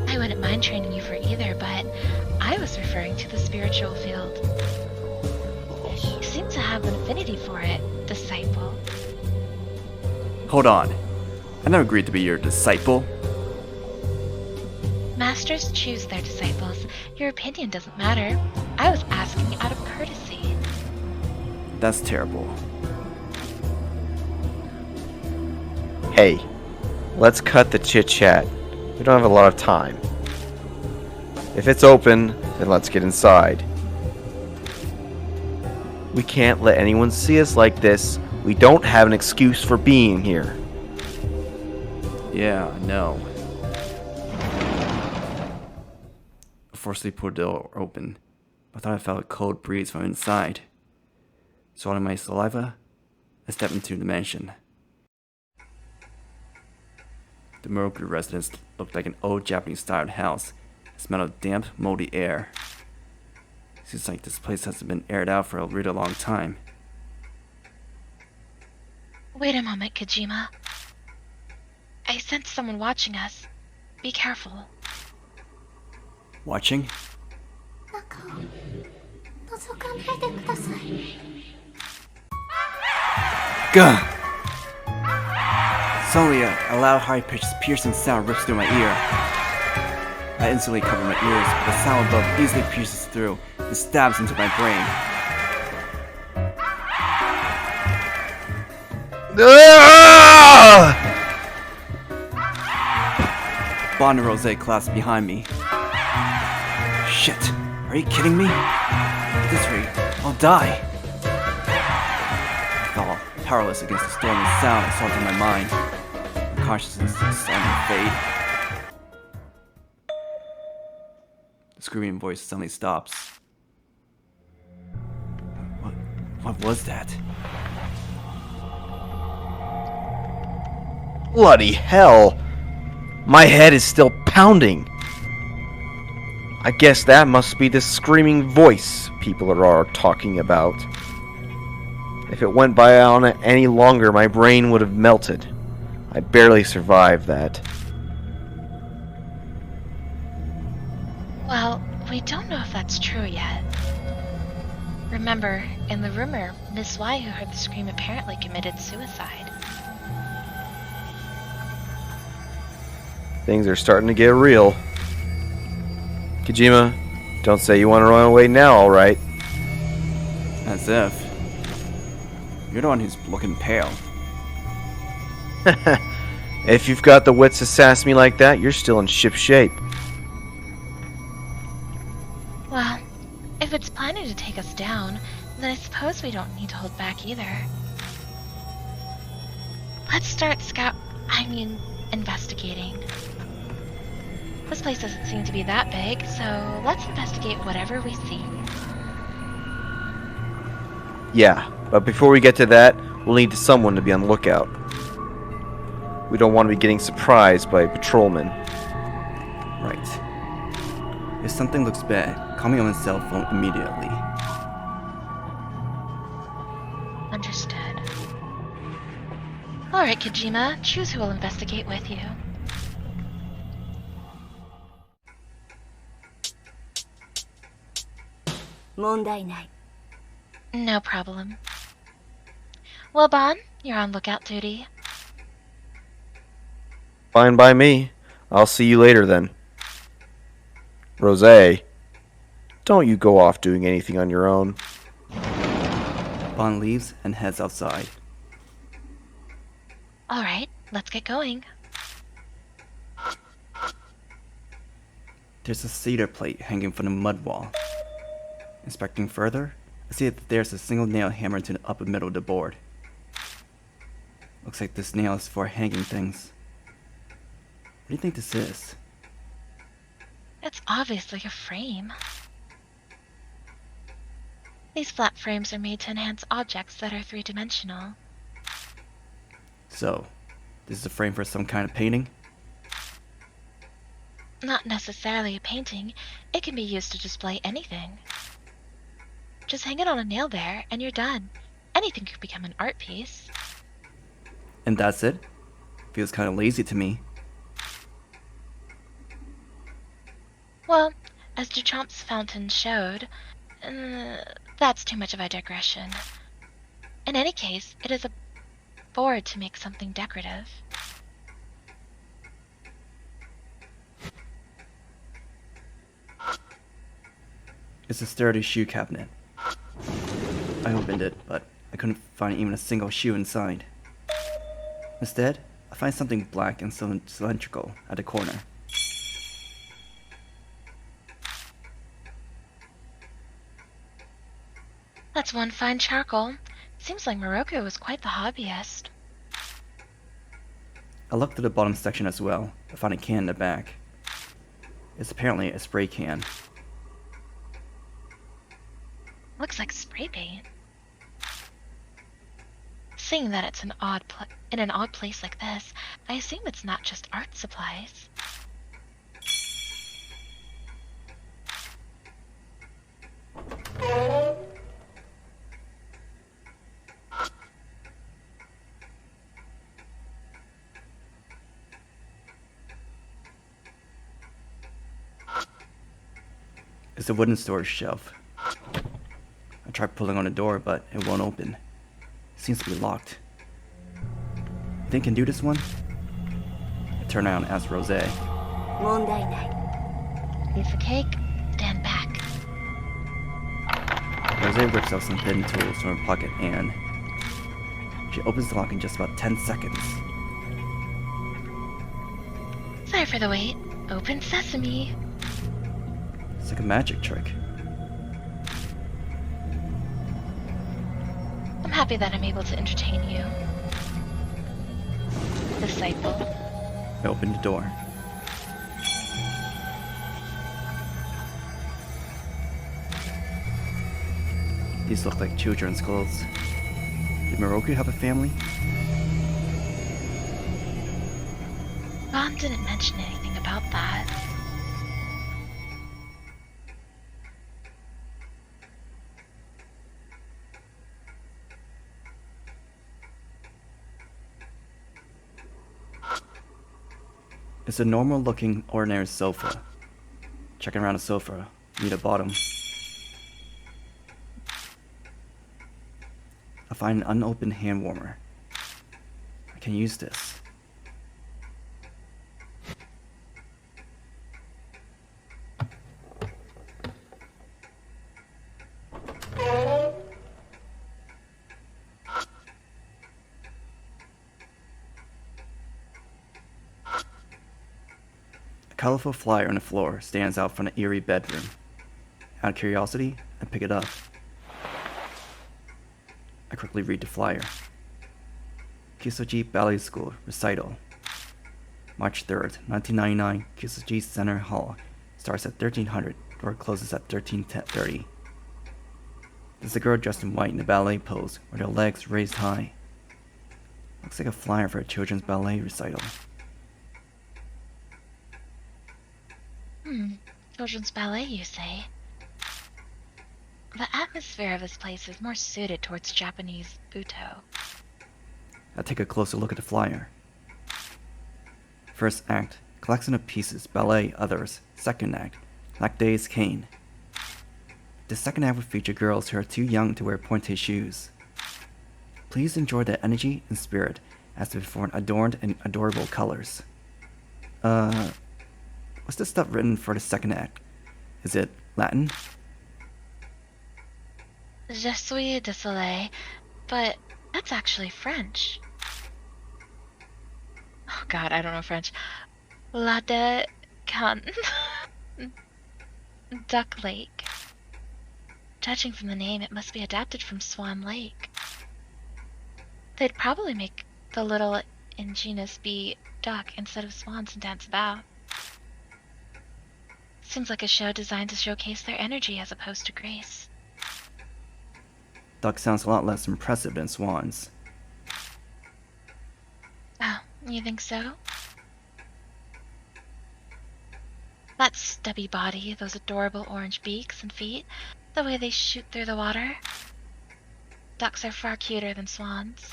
I wouldn't mind training you for either, but I was referring to the spiritual field. You seem to have an affinity for it, disciple. Hold on. I never agreed to be your disciple. Masters choose their disciples. Your opinion doesn't matter. I was asking out of courtesy. That's terrible. Hey, let's cut the chit-chat. We don't have a lot of time. If it's open, then let's get inside. We can't let anyone see us like this. We don't have an excuse for being here. Yeah, I know. I forcibly pulled the door open. I thought I felt a cold breeze from inside. Swallowing my saliva, I stepped into the mansion. The Moroku residence looked like an old Japanese-styled house. It smelled of damp, moldy air. Seems like this place hasn't been aired out for a really long time. Wait a moment, Kijima. I sense someone watching us. Be careful. Watching? 中を覗かないでください。 Gah! Suddenly, a loud, high-pitched, piercing sound rips through my ear. I instantly cover my ears, but the sound above easily pierces through and stabs into my brain. Ban and Rosé collapsed behind me. Shit! Are you kidding me? At this rate, I'll die. I fell powerless against the storm and sound assaulting my mind. My consciousness suddenly fade. The screaming voice suddenly stops. What was that? Bloody hell! My head is still pounding. I guess that must be the screaming voice people are talking about. If it went by on it any longer, my brain would have melted. I barely survived that. Well, we don't know if that's true yet. Remember, in the rumor, Miss Y, who heard the scream, apparently committed suicide. Things are starting to get real. Kijima, don't say you want to run away now, alright? As if. You're the one who's looking pale. If you've got the wits to sass me like that, you're still in ship shape. Well, if it's planning to take us down, then I suppose we don't need to hold back either. Let's start investigating. This place doesn't seem to be that big, so let's investigate whatever we see. Yeah, but before we get to that, we'll need someone to be on the lookout. We don't want to be getting surprised by a patrolman. Right. If something looks bad, call me on my cell phone immediately. Understood. Alright, Kijima, choose who will investigate with you. No problem. Well, Bon, you're on lookout duty. Fine by me. I'll see you later then. Rosé, don't you go off doing anything on your own. Bon leaves and heads outside. All right, let's get going. There's a cedar plate hanging from the mud wall. Inspecting further, I see that there's a single nail hammered into the upper middle of the board. Looks like this nail is for hanging things. What do you think this is? It's obviously a frame. These flat frames are made to enhance objects that are three-dimensional. So, this is a frame for some kind of painting? Not necessarily a painting. It can be used to display anything. Just hang it on a nail there, and you're done. Anything could become an art piece. And that's it? Feels kind of lazy to me. Well, as Duchamp's fountain showed, that's too much of a digression. In any case, it is a board to make something decorative. It's a sturdy shoe cabinet. I opened it, but I couldn't find even a single shoe inside. Instead, I find something black and cylindrical at the corner. That's one fine charcoal. Seems like Morocco was quite the hobbyist. I looked at the bottom section as well. I found a can in the back. It's apparently a spray can. Looks like spray paint. Seeing that it's in an odd place like this, I assume it's not just art supplies. It's a wooden storage shelf. I tried pulling on the door, but it won't open. It seems to be locked. You think I can do this one? I turn around and ask Rosé. 問題ない Piece of cake, stand back. Rosé rips out some thin tools from her pocket and she opens the lock in just about 10 seconds. Sorry for the wait. Open sesame. It's like a magic trick. I'm happy that I'm able to entertain you. Disciple. I open the door. These look like children's clothes. Did Moroku have a family? Ron didn't mention anything about that. It's a normal looking ordinary sofa. Checking around the sofa, near the bottom. I find an unopened hand warmer. I can use this. A colorful flyer on the floor stands out from the eerie bedroom. Out of curiosity, I pick it up. I quickly read the flyer. Kisoji Ballet School Recital. March 3rd, 1999, Kisoji Center Hall. Starts at 1300, door closes at 13:30. There's a girl dressed in white in a ballet pose with her legs raised high. Looks like a flyer for a children's ballet recital. Children's ballet, you say? The atmosphere of this place is more suited towards Japanese Buto. I take a closer look at the flyer. First act, collection of pieces, ballet, others. Second act, Lac Days Cane. The second act will feature girls who are too young to wear pointed shoes. Please enjoy the energy and spirit as before in adorned and adorable colors. What's the stuff written for the second act? Is it Latin? Je suis désolé, but that's actually French. Oh god, I don't know French. La de can Duck Lake. Judging from the name, it must be adapted from Swan Lake. They'd probably make the little ingenious bee duck instead of swans and dance about. Seems like a show designed to showcase their energy as opposed to grace. Duck sounds a lot less impressive than swans. Oh, you think so? That stubby body, those adorable orange beaks and feet, the way they shoot through the water. Ducks are far cuter than swans.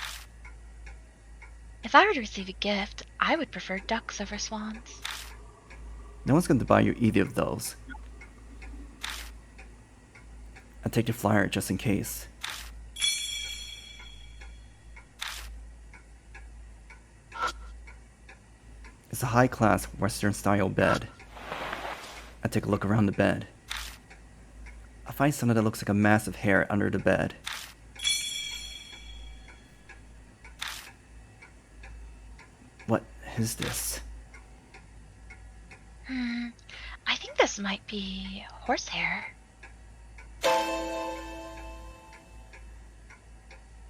If I were to receive a gift, I would prefer ducks over swans. No one's going to buy you either of those. I'll take the flyer just in case. It's a high-class Western-style bed. I take a look around the bed. I find something that looks like a mass of hair under the bed. What is this? I think this might be horsehair.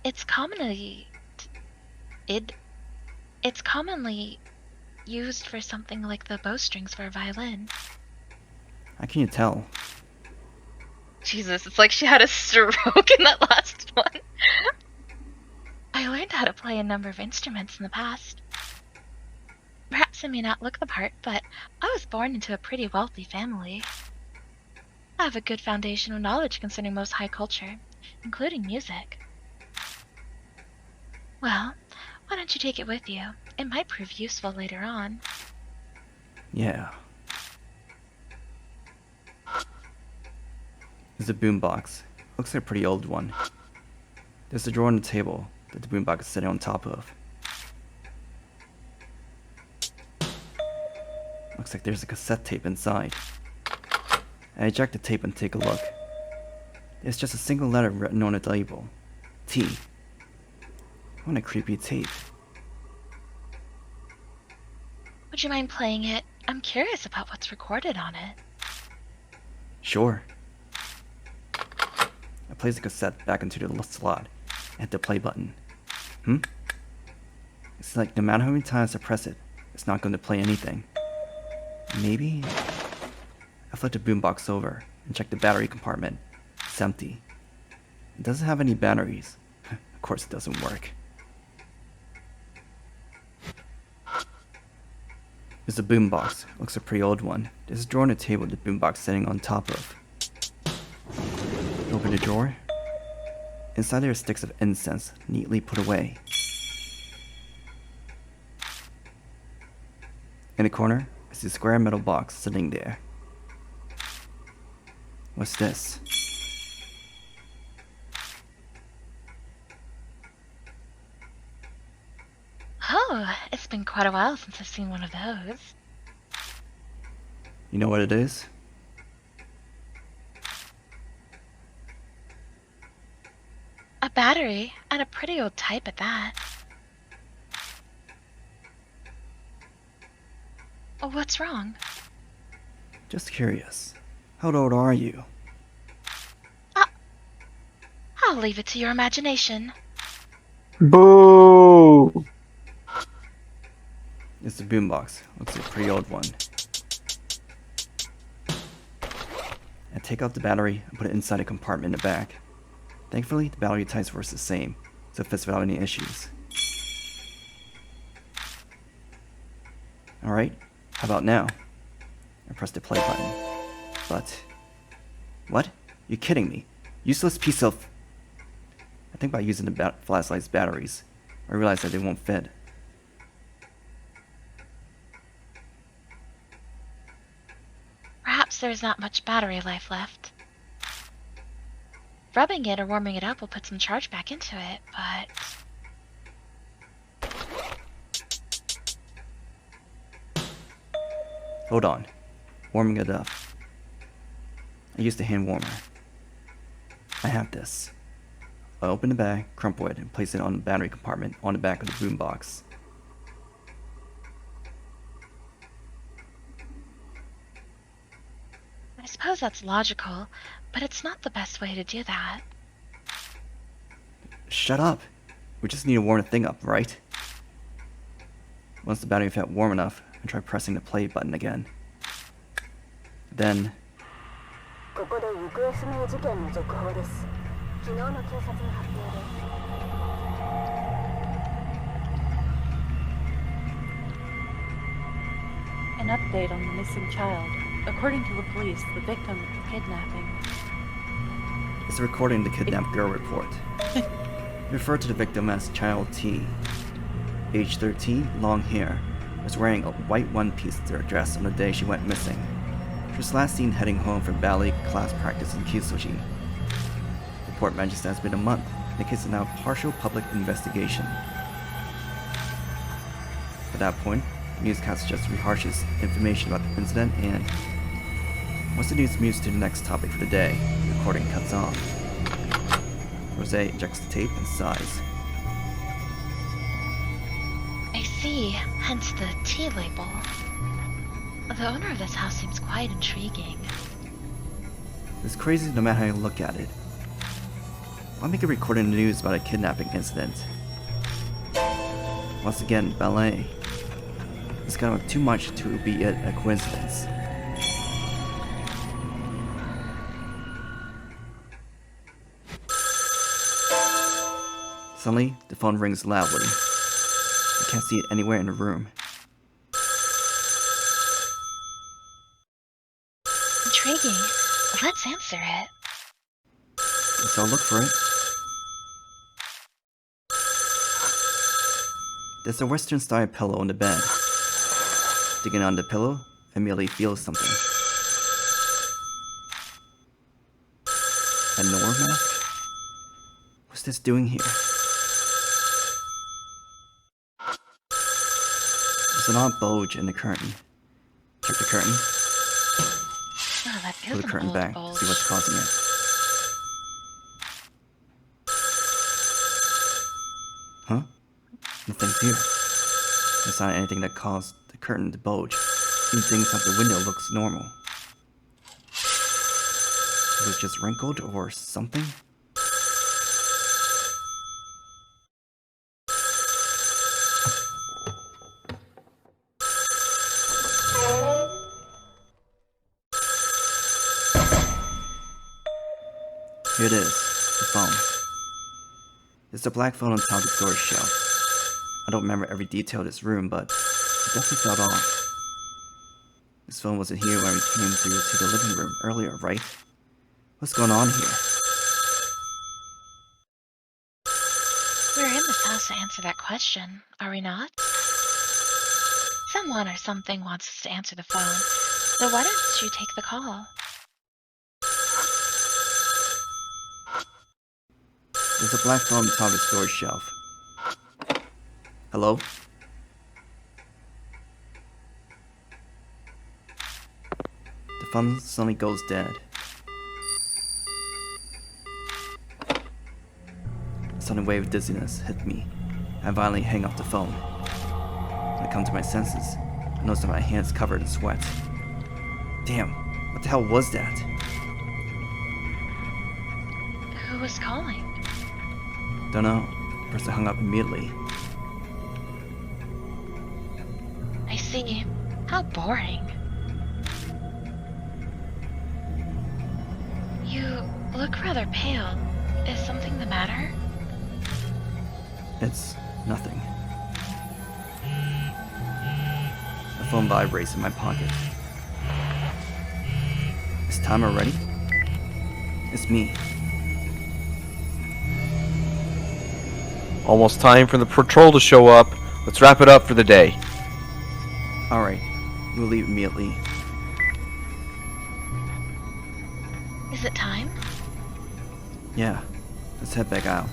It's commonly used for something like the bowstrings for a violin. How can you tell? Jesus, it's like she had a stroke in that last one. I learned how to play a number of instruments in the past. Perhaps I may not look the part, but I was born into a pretty wealthy family. I have a good foundation of knowledge concerning most high culture, including music. Well, why don't you take it with you? It might prove useful later on. Yeah. There's a boombox. Looks like a pretty old one. There's a drawer on the table that the boombox is sitting on top of. Looks like there's a cassette tape inside. I eject the tape and take a look. There's just a single letter written on the label. T. What a creepy tape. Would you mind playing it? I'm curious about what's recorded on it. Sure. I place the cassette back into the slot and hit the play button. It's like no matter how many times I press it, it's not going to play anything. Maybe? I flip the boombox over and check the battery compartment. It's empty. It doesn't have any batteries. Of course it doesn't work. There's a boombox. Looks a pretty old one. There's a drawer on the table with the boombox sitting on top of. Open the drawer. Inside there are sticks of incense, neatly put away. In the corner, I see a square metal box sitting there. What's this? Oh, it's been quite a while since I've seen one of those. You know what it is? A battery, and a pretty old type at that. Oh, what's wrong? Just curious. How old are you? I'll leave it to your imagination. Boo! It's the boombox. Looks like a pretty old one. I take out the battery and put it inside a compartment in the back. Thankfully, the battery types works the same, so it fits without any issues. Alright, how about now? I press the play button. But... What? You're kidding me. Useless piece of... I think by using the flashlight's batteries, I realized that they won't fit. Perhaps there's not much battery life left. Rubbing it or warming it up will put some charge back into it, but... Hold on. Warming it up. I used a hand warmer. I have this. I open the bag, crumple it, and place it on the battery compartment on the back of the boombox. I suppose that's logical, but it's not the best way to do that. Shut up! We just need to warm the thing up, right? Once the battery felt warm enough, I tried pressing the play button again. Then... ここで行方不明事件の続報です。昨日の警察の発表で。An update on the missing child. According to the police, the victim of the kidnapping. It's recording the kidnapped girl report. They refer to the victim as Child T. Age 13, long hair, was wearing a white one-piece dress on the day she went missing. She was last seen heading home from ballet class practice in Kisuji. The report mentions that it's been a month, and the case is now partial public investigation. At that point, the newscaster just rehashes information about the incident and... Once the news moves to the next topic for the day, the recording cuts off. Rosé ejects the tape and sighs. I see, hence the T label. The owner of this house seems quite intriguing. It's crazy no matter how you look at it. Why make a recording in the news about a kidnapping incident? Once again, ballet. It's kind of too much to be a coincidence. Suddenly, the phone rings loudly. I can't see it anywhere in the room. Intriguing. Let's answer it. Guess I'll look for it. There's a Western-style pillow on the bed. Digging on the pillow, I immediately feel something. A Nor mask? What's this doing here? There's an odd bulge in the curtain. Check the curtain. Oh, that Pull is the an curtain old back bulge. to see what's causing it. Huh? Nothing's here. There's not anything that caused the curtain to bulge. Even things out the window looks normal. Was it just wrinkled or something? Here it is, the phone. It's a black phone on top of the storage shelf. I don't remember every detail of this room, but it definitely felt off. This phone wasn't here when we came through to the living room earlier, right? What's going on here? We're in this house to answer that question, are we not? Someone or something wants us to answer the phone, so why don't you take the call? There's a black phone on top of the storage shelf. Hello? The phone suddenly goes dead. A sudden wave of dizziness hit me. I violently hang up the phone. When I come to my senses, I notice that my hands covered in sweat. Damn, what the hell was that? Who was calling? Don't know. The person hung up immediately. I see. How boring. You look rather pale. Is something the matter? It's nothing. The phone vibrates in my pocket. Is timer ready? It's me. Almost time for the patrol to show up. Let's wrap it up for the day. Alright, we'll leave immediately. Is it time? Yeah, let's head back out.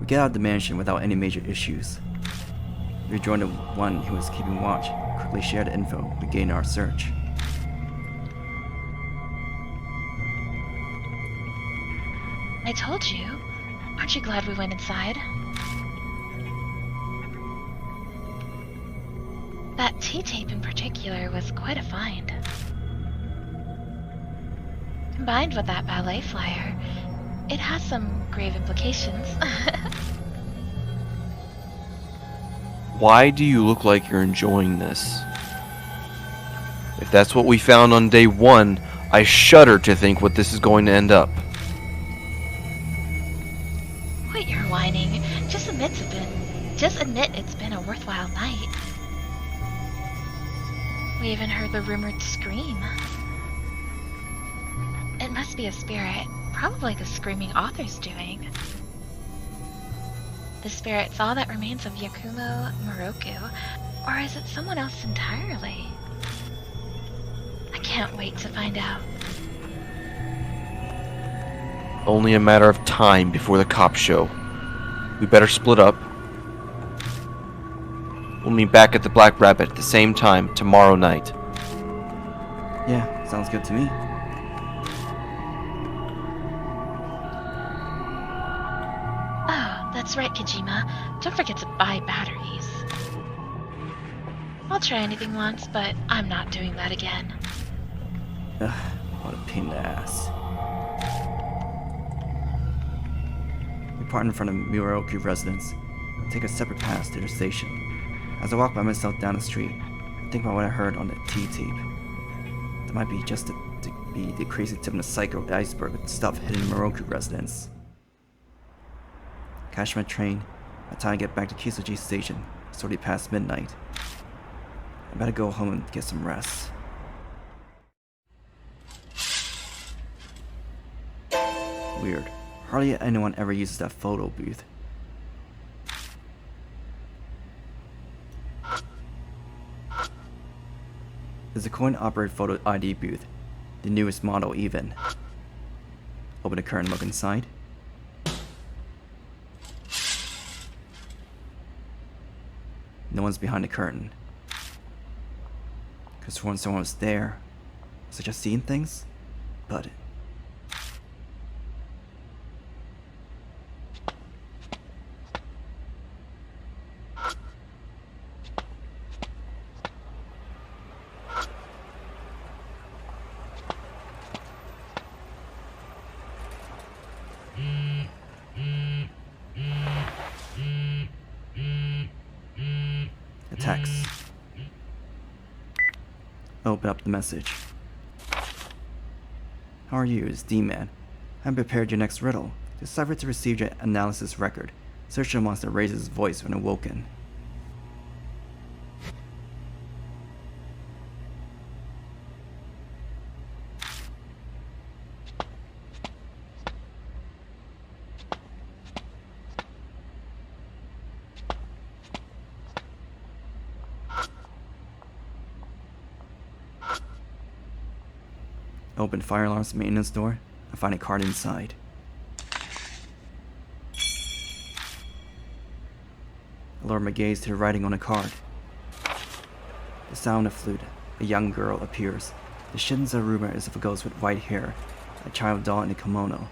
We get out of the mansion without any major issues. We rejoin the one who was keeping watch, quickly share the info, begin our search. I told you. Aren't you glad we went inside? That T-tape in particular was quite a find. Combined with that ballet flyer, it has some grave implications. Why do you look like you're enjoying this? If that's what we found on day 1, I shudder to think what this is going to end up. Quit your whining. Just admit it's been a worthwhile night. We even heard the rumored scream. It must be a spirit, probably the screaming author's doing. The spirit's all that remains of Yakumo Moroku, or is it someone else entirely? I can't wait to find out. Only a matter of time before the cops show. We better split up. We'll meet back at the Black Rabbit at the same time tomorrow night. Yeah, sounds good to me. Oh, that's right, Kijima. Don't forget to buy batteries. I'll try anything once, but I'm not doing that again. Ugh, what a pain in the ass. We part in front of Moroku residence and take a separate path to the station. As I walk by myself down the street, I think about what I heard on the T-tape. That might be just to be the crazy tip in the psycho iceberg with stuff hidden in Moroku residence. Catch my train. By the time I get back to Kisuji station, it's already past midnight. I better go home and get some rest. Weird. Hardly anyone ever uses that photo booth. There's a coin-operated photo ID booth, the newest model even. Open the curtain, look inside. No one's behind the curtain. Cause when someone was there, was I just seeing things? But a text. Open up the message. How are you? It's D-Man. I have prepared your next riddle. Decipher to receive your analysis record. Search the monster raises his voice when awoken. Open fire alarm's maintenance door. I find a card inside. I lower my gaze to the writing on the card. The sound of flute. A young girl appears. The Shinza rumor is of a ghost with white hair, a child doll in a kimono.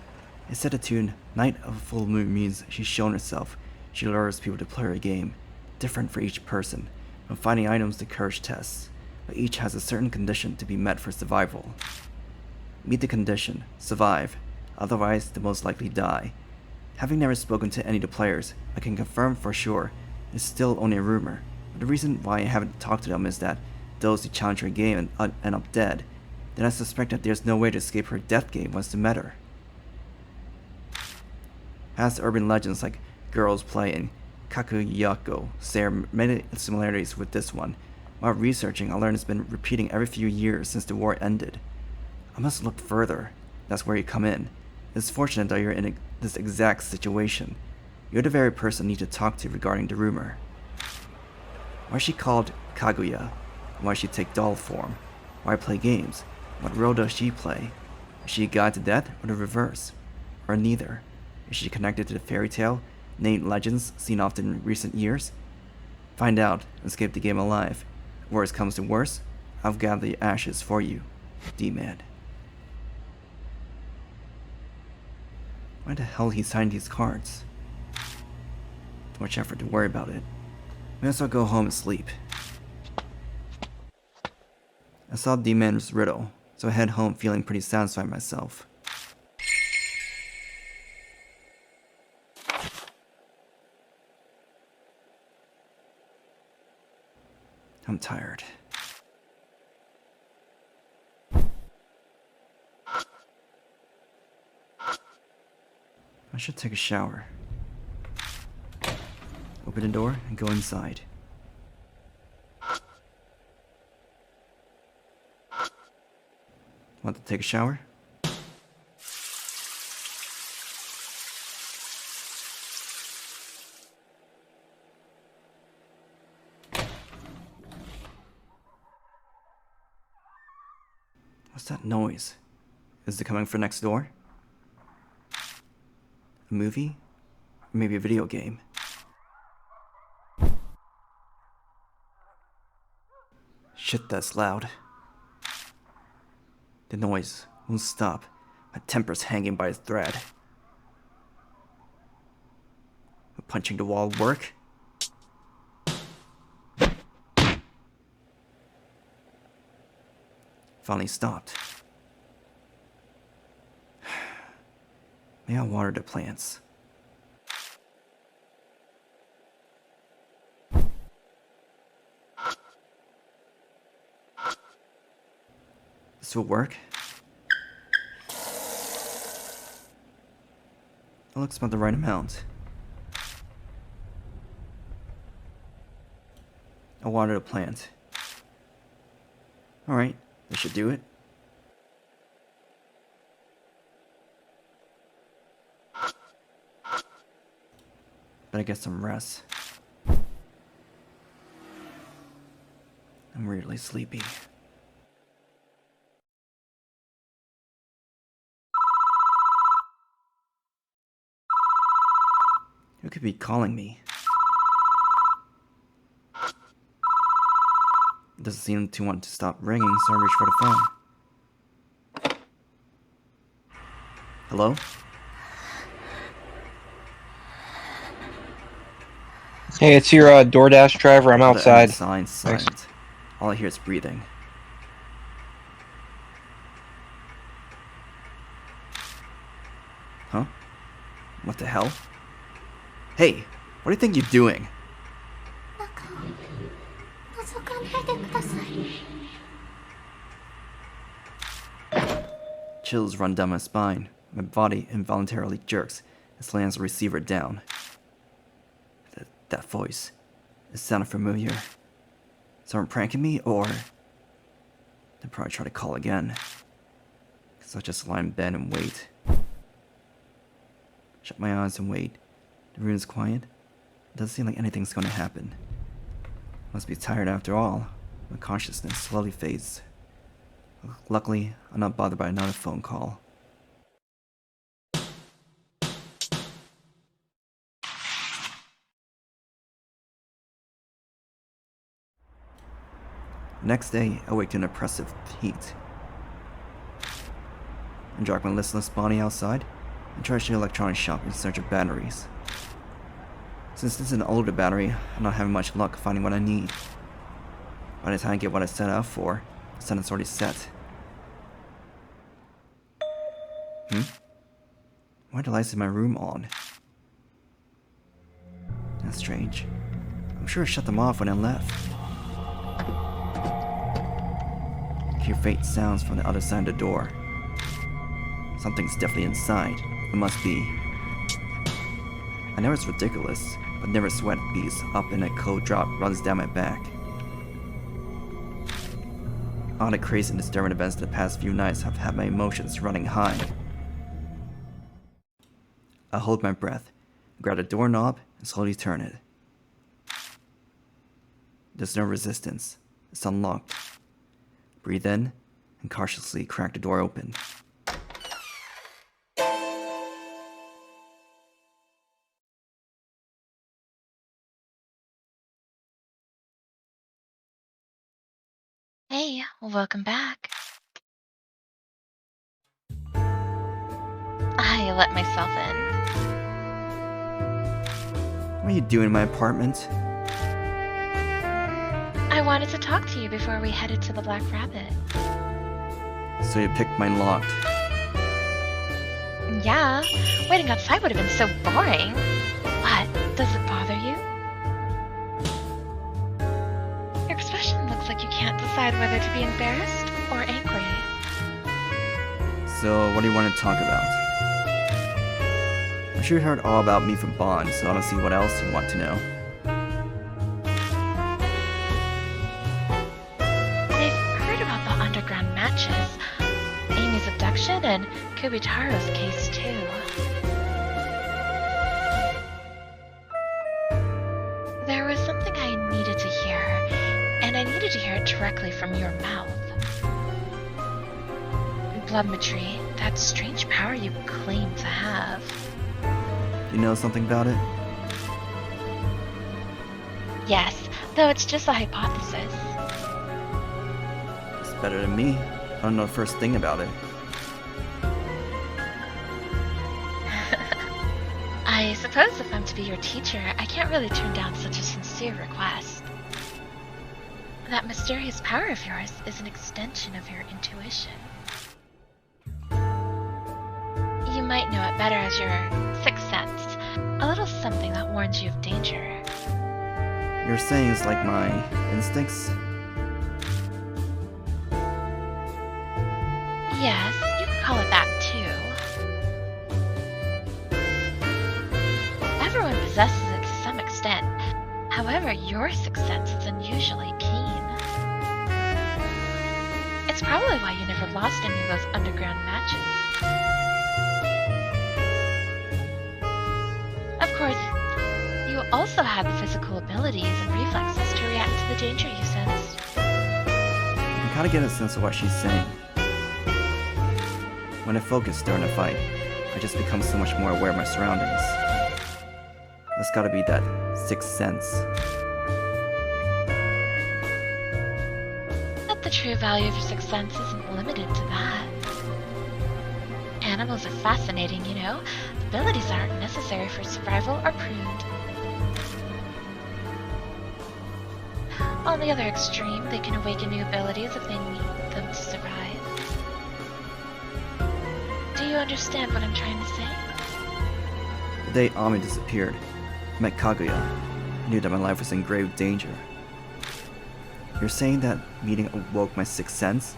It's set to tune Night of a Full Moon means she's shown herself. She lures people to play her game, different for each person, from finding items to courage tests, but each has a certain condition to be met for survival. Meet the condition, survive, otherwise they'll most likely die. Having never spoken to any of the players, I can confirm for sure it's still only a rumor, but the reason why I haven't talked to them is that those who challenge her game and end up dead, then I suspect that there's no way to escape her death game once they met her. As urban legends like Girls Play and Kaguya share many similarities with this one, while researching I learned it's been repeating every few years since the war ended. I must look further. That's where you come in. It's fortunate that you're in this exact situation. You're the very person I need to talk to regarding the rumor. Why is she called Kaguya? Why she take doll form? Why play games? What role does she play? Is she a guide to death or the reverse? Or neither? Is she connected to the fairy tale, named legends seen often in recent years? Find out and escape the game alive. If worse comes to worse, I'll gather the ashes for you, D-Man. Why the hell he signed these cards? Too much effort to worry about it. May as well go home and sleep. I solved D-Man's riddle, so I head home feeling pretty satisfied myself. I'm tired. I should take a shower. Open the door and go inside. Want to take a shower? What's that noise? Is it coming from next door? A movie? Or maybe a video game? Shit, that's loud. The noise won't stop. My temper's hanging by a thread. Will punching the wall work? Finally stopped. May I water the plants? This will work. It looks about the right amount. I'll water the plant. Alright, this should do it. Better get some rest. I'm weirdly sleepy. Who could be calling me? It doesn't seem to want to stop ringing, so I reach for the phone. Hello? Hey, it's your DoorDash driver. I'm outside. Silent. All I hear is breathing. Huh? What the hell? Hey, what do you think you're doing? Chills run down my spine. My body involuntarily jerks and slams the receiver down. That voice. It sounded familiar. Someone pranking me, or... They'll probably try to call again. So I just lie in bed and wait. Shut my eyes and wait. The room is quiet. It doesn't seem like anything's going to happen. Must be tired after all. My consciousness slowly fades. Luckily, I'm not bothered by another phone call. Next day, I wake to an oppressive heat. I drag my listless body outside and trash the electronics shop in search of batteries. Since this is an older battery, I'm not having much luck finding what I need. By the time I get what I set out for, the sun is already set. Why are the lights in my room on? That's strange. I'm sure I shut them off when I left. I hear faint sounds from the other side of the door. Something's definitely inside. It must be. I know it's ridiculous, but never sweat beats up and a cold drop runs down my back. All the crazy and disturbing events of the past few nights have had my emotions running high. I hold my breath, grab the doorknob, and slowly turn it. There's no resistance. It's unlocked. Breathe in and cautiously cracked the door open. Hey, welcome back. I let myself in. What are you doing in my apartment? I wanted to talk to you before we headed to the Black Rabbit. So you picked mine locked. Yeah, waiting outside would have been so boring. What, does it bother you? Your expression looks like you can't decide whether to be embarrassed or angry. So what do you want to talk about? I'm sure you heard all about me from Bond, so I don't see what else you want to know. I've heard about the underground matches, Amy's abduction, and Kubitaro's case too. There was something I needed to hear, and I needed to hear it directly from your mouth. Bloodmetry, that strange power you claim to have. You know something about it? Yes, though it's just a hypothesis. It's better than me. I don't know the first thing about it. I suppose if I'm to be your teacher, I can't really turn down such a sincere request. That mysterious power of yours is an extension of your intuition. You might know it better as your sixth sense, a little something that warns you of danger. You're saying it's like my instincts? Yes, you can call it that too. Everyone possesses it to some extent. However, your sixth sense is unusually keen. It's probably why you never lost any of those underground matches. Of course, you also had the physical abilities and reflexes to react to the danger you sensed. I kinda get a sense of what she's saying. When I focus during a fight, I just become so much more aware of my surroundings. That's gotta be that sixth sense. But the true value of your sixth sense isn't limited to that. Animals are fascinating, you know. Abilities that aren't necessary for survival are pruned. On the other extreme, they can awaken new abilities if they need them to survive. Do you understand what I'm trying to say? The day Ami disappeared, I met Kaguya. I knew that my life was in grave danger. You're saying that meeting awoke my sixth sense?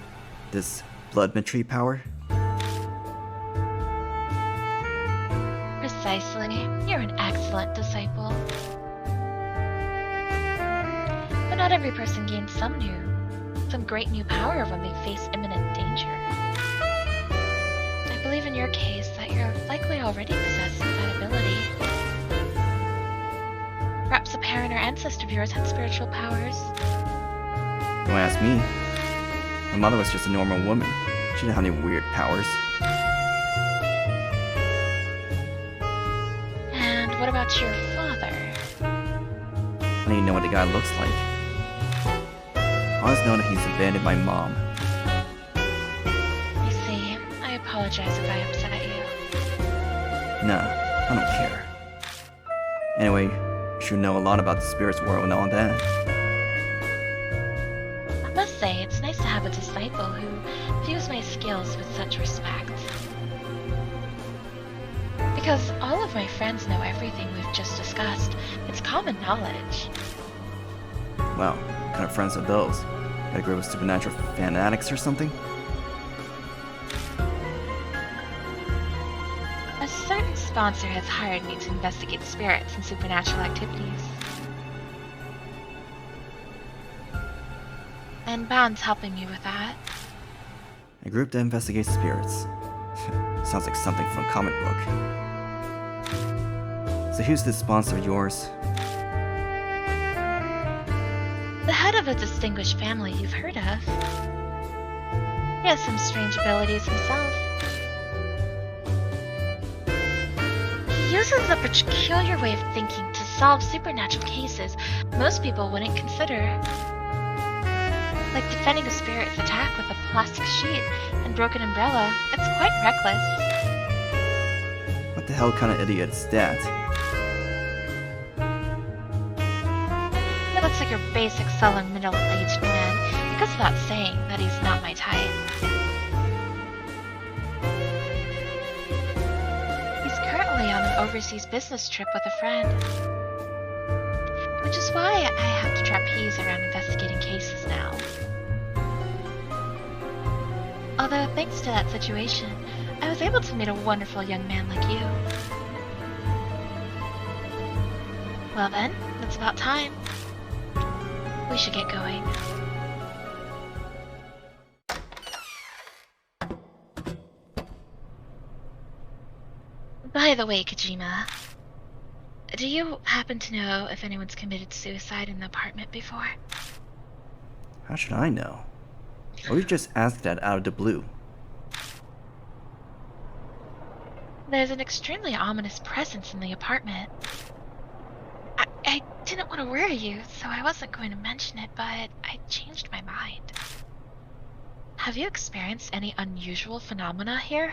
This bloodmetry power? Precisely. You're an excellent disciple. But not every person gains some great new power when they face imminent danger. I believe in your case that you're likely already possessing that ability. Perhaps a parent or ancestor of yours had spiritual powers. Don't ask me. My mother was just a normal woman. She didn't have any weird powers. And what about your father? I don't even know what the guy looks like. I just know that he's abandoned my mom. I see. I apologize if I upset you. Nah, I don't care. Anyway, you should know a lot about the spirits world and all that. I must say, it's nice to have a disciple who views my skills with such respect. Because all of my friends know everything we've just discussed. It's common knowledge. Wow, what kind of friends are those? Got a group of supernatural fanatics or something? A certain sponsor has hired me to investigate spirits and supernatural activities. And Ban's helping me with that. A group that investigates spirits. Sounds like something from a comic book. So who's this sponsor of yours? The head of a distinguished family you've heard of. He has some strange abilities himself. He uses a peculiar way of thinking to solve supernatural cases most people wouldn't consider. Like defending a spirit's attack with a plastic sheet and broken umbrella. It's quite reckless. What the hell kind of idiot is that? He looks like your basic sullen middle-aged man. It goes without saying that he's not my type. He's currently on an overseas business trip with a friend. Which is why I have to trapeze around investigating cases now. Although, thanks to that situation, I was able to meet a wonderful young man like you. Well then, it's about time. We should get going. By the way, Kijima, do you happen to know if anyone's committed suicide in the apartment before? How should I know? Or you just asked that out of the blue? There's an extremely ominous presence in the apartment. I didn't want to worry you, so I wasn't going to mention it, but I changed my mind. Have you experienced any unusual phenomena here?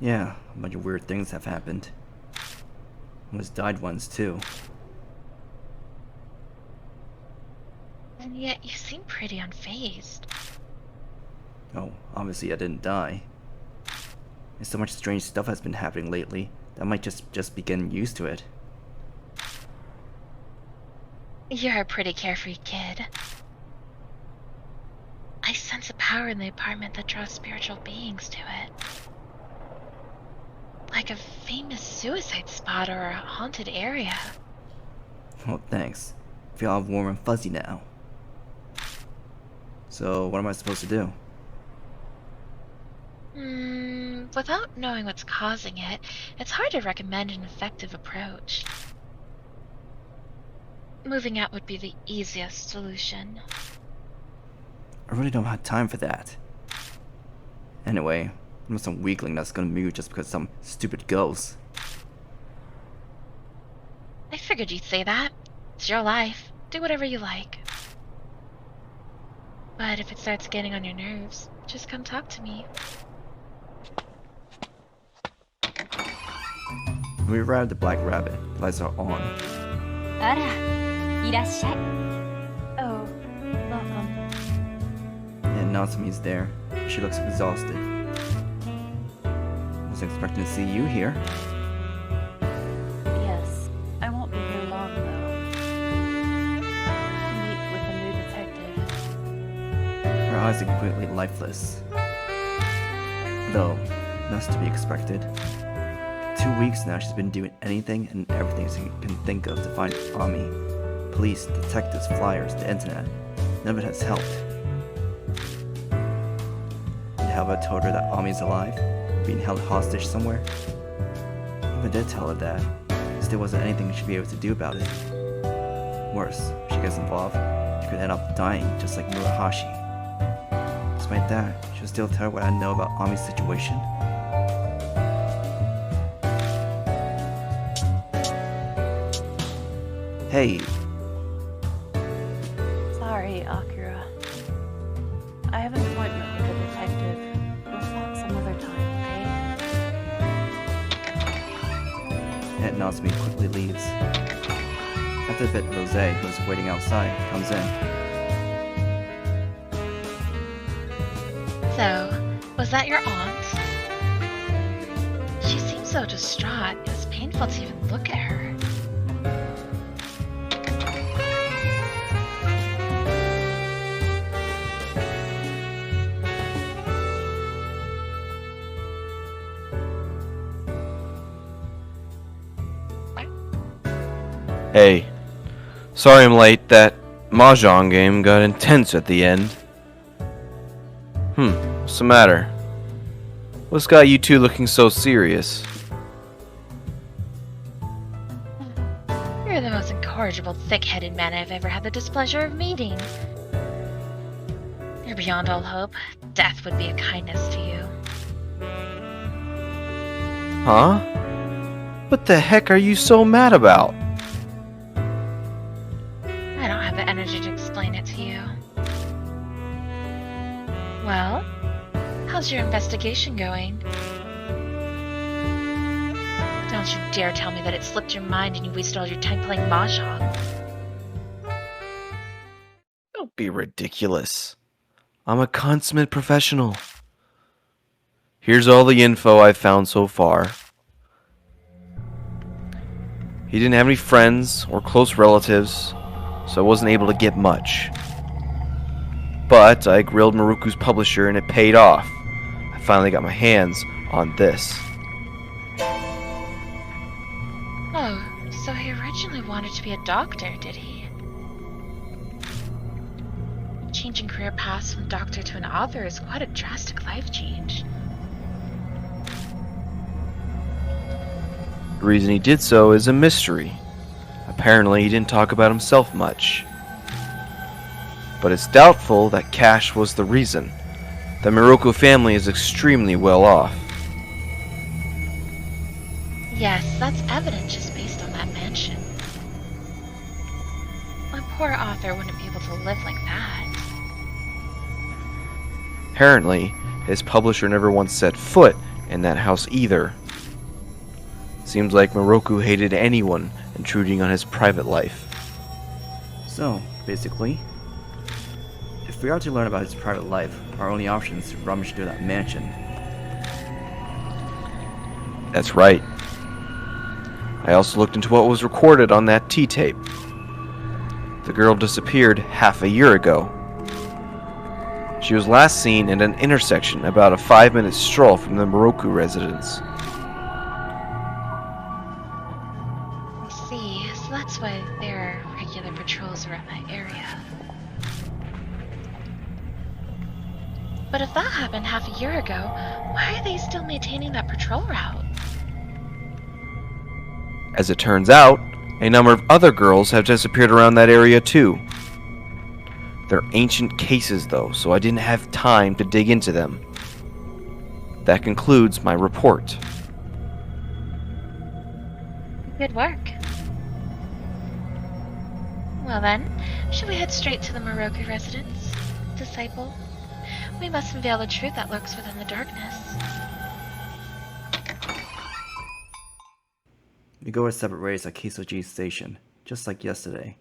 Yeah, a bunch of weird things have happened. Almost died once, too. And yet you seem pretty unfazed. Oh, obviously I didn't die. And so much strange stuff has been happening lately that I might just be getting used to it. You're a pretty carefree kid. I sense a power in the apartment that draws spiritual beings to it. Like a famous suicide spot or a haunted area. Well, thanks. I feel all warm and fuzzy now. So, what am I supposed to do? Without knowing what's causing it, it's hard to recommend an effective approach. Moving out would be the easiest solution. I really don't have time for that. Anyway, I'm not some weakling that's gonna move just because some stupid ghost. I figured you'd say that. It's your life. Do whatever you like. But if it starts getting on your nerves, just come talk to me. When we arrive at the Black Rabbit, the lights are on. あら、いらっしゃい。 Oh, welcome. And Natsumi's there. She looks exhausted. Wasn't expecting to see you here. Yes, I won't be here long though. To meet with a new detective. Her eyes are completely lifeless. Though, that's to be expected. 2 weeks now she's been doing anything and everything she can think of to find Ami. Police, detectives, flyers, the internet. None of it has helped. And how about I told her that Ami's alive? Being held hostage somewhere? Even I did tell her that. There still wasn't anything she'd be able to do about it. Worse, if she gets involved, she could end up dying just like Murahashi. Despite that, she'll still tell her what I know about Ami's situation. Hey. Sorry, Akira. I have an appointment with a detective. We'll talk some other time, okay? Aunt Natsumi quickly leaves. After a bit, Rosé, who's waiting outside, comes in. So, was that your aunt? She seemed so distraught, it was painful to even look at her. Hey, sorry I'm late. That mahjong game got intense at the end. What's the matter? What's got you two looking so serious? You're the most incorrigible, thick-headed man I've ever had the displeasure of meeting. You're beyond all hope. Death would be a kindness to you. Huh? What the heck are you so mad about? I don't have the energy to explain it to you. Well, how's your investigation going? Don't you dare tell me that it slipped your mind and you wasted all your time playing mahjong. Don't be ridiculous. I'm a consummate professional. Here's all the info I've found so far. He didn't have any friends or close relatives, so I wasn't able to get much. But I grilled Maruku's publisher and it paid off. I finally got my hands on this. Oh, so he originally wanted to be a doctor, did he? Changing career paths from doctor to an author is quite a drastic life change. The reason he did so is a mystery. Apparently, he didn't talk about himself much. But it's doubtful that cash was the reason. The Miroku family is extremely well off. Yes, that's evident just based on that mansion. A poor author wouldn't be able to live like that. Apparently, his publisher never once set foot in that house either. Seems like Miroku hated anyone intruding on his private life. So, basically, if we are to learn about his private life, our only option is to rummage through that mansion. That's right. I also looked into what was recorded on that T-tape. The girl disappeared half a year ago. She was last seen at an intersection about a 5-minute stroll from the Miroku residence. I see, so that's why there are regular patrols around that area. But if that happened half a year ago, why are they still maintaining that patrol route? As it turns out, a number of other girls have disappeared around that area too. They're ancient cases though, so I didn't have time to dig into them. That concludes my report. Good work. Well then, should we head straight to the Miroku residence, Disciple? We must unveil the truth that lurks within the darkness. We go our separate ways at Keisoji Station, just like yesterday,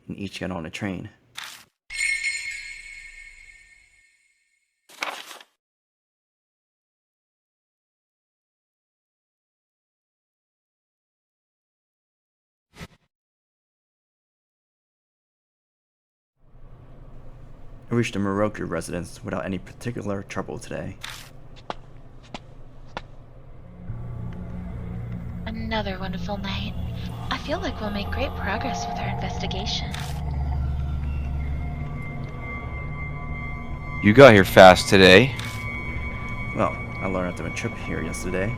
and each get on a train. I reached the Miroku residence without any particular trouble today. Another wonderful night. I feel like we'll make great progress with our investigation. You got here fast today. Well, I learned after my trip here yesterday.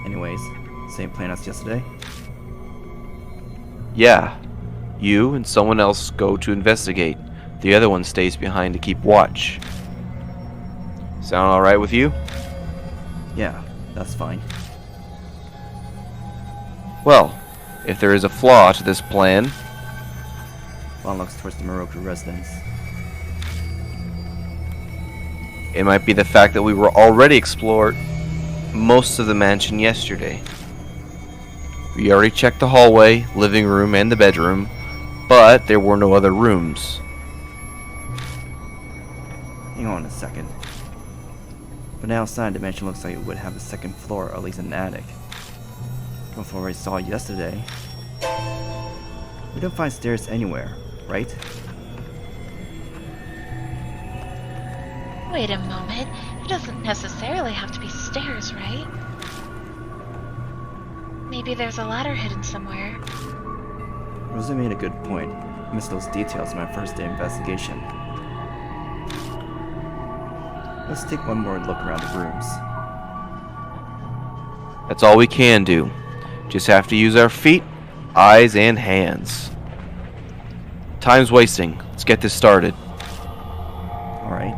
Anyways, same plan as yesterday? Yeah. You and someone else go to investigate. The other one stays behind to keep watch. Sound alright with you? Yeah, that's fine. Well, if there is a flaw to this plan... Juan looks towards the Miroku residence. It might be the fact that we were already explored most of the mansion yesterday. We already checked the hallway, living room, and the bedroom, but there were no other rooms. Hang on a second. But the outside dimension looks like it would have a second floor, or at least an attic. From what I saw yesterday, we don't find stairs anywhere, right? Wait a moment. It doesn't necessarily have to be stairs, right? Maybe there's a ladder hidden somewhere. Rosé made a good point. I missed those details in my first day investigation. Let's take one more look around the rooms. That's all we can do. Just have to use our feet, eyes, and hands. Time's wasting. Let's get this started. Alright.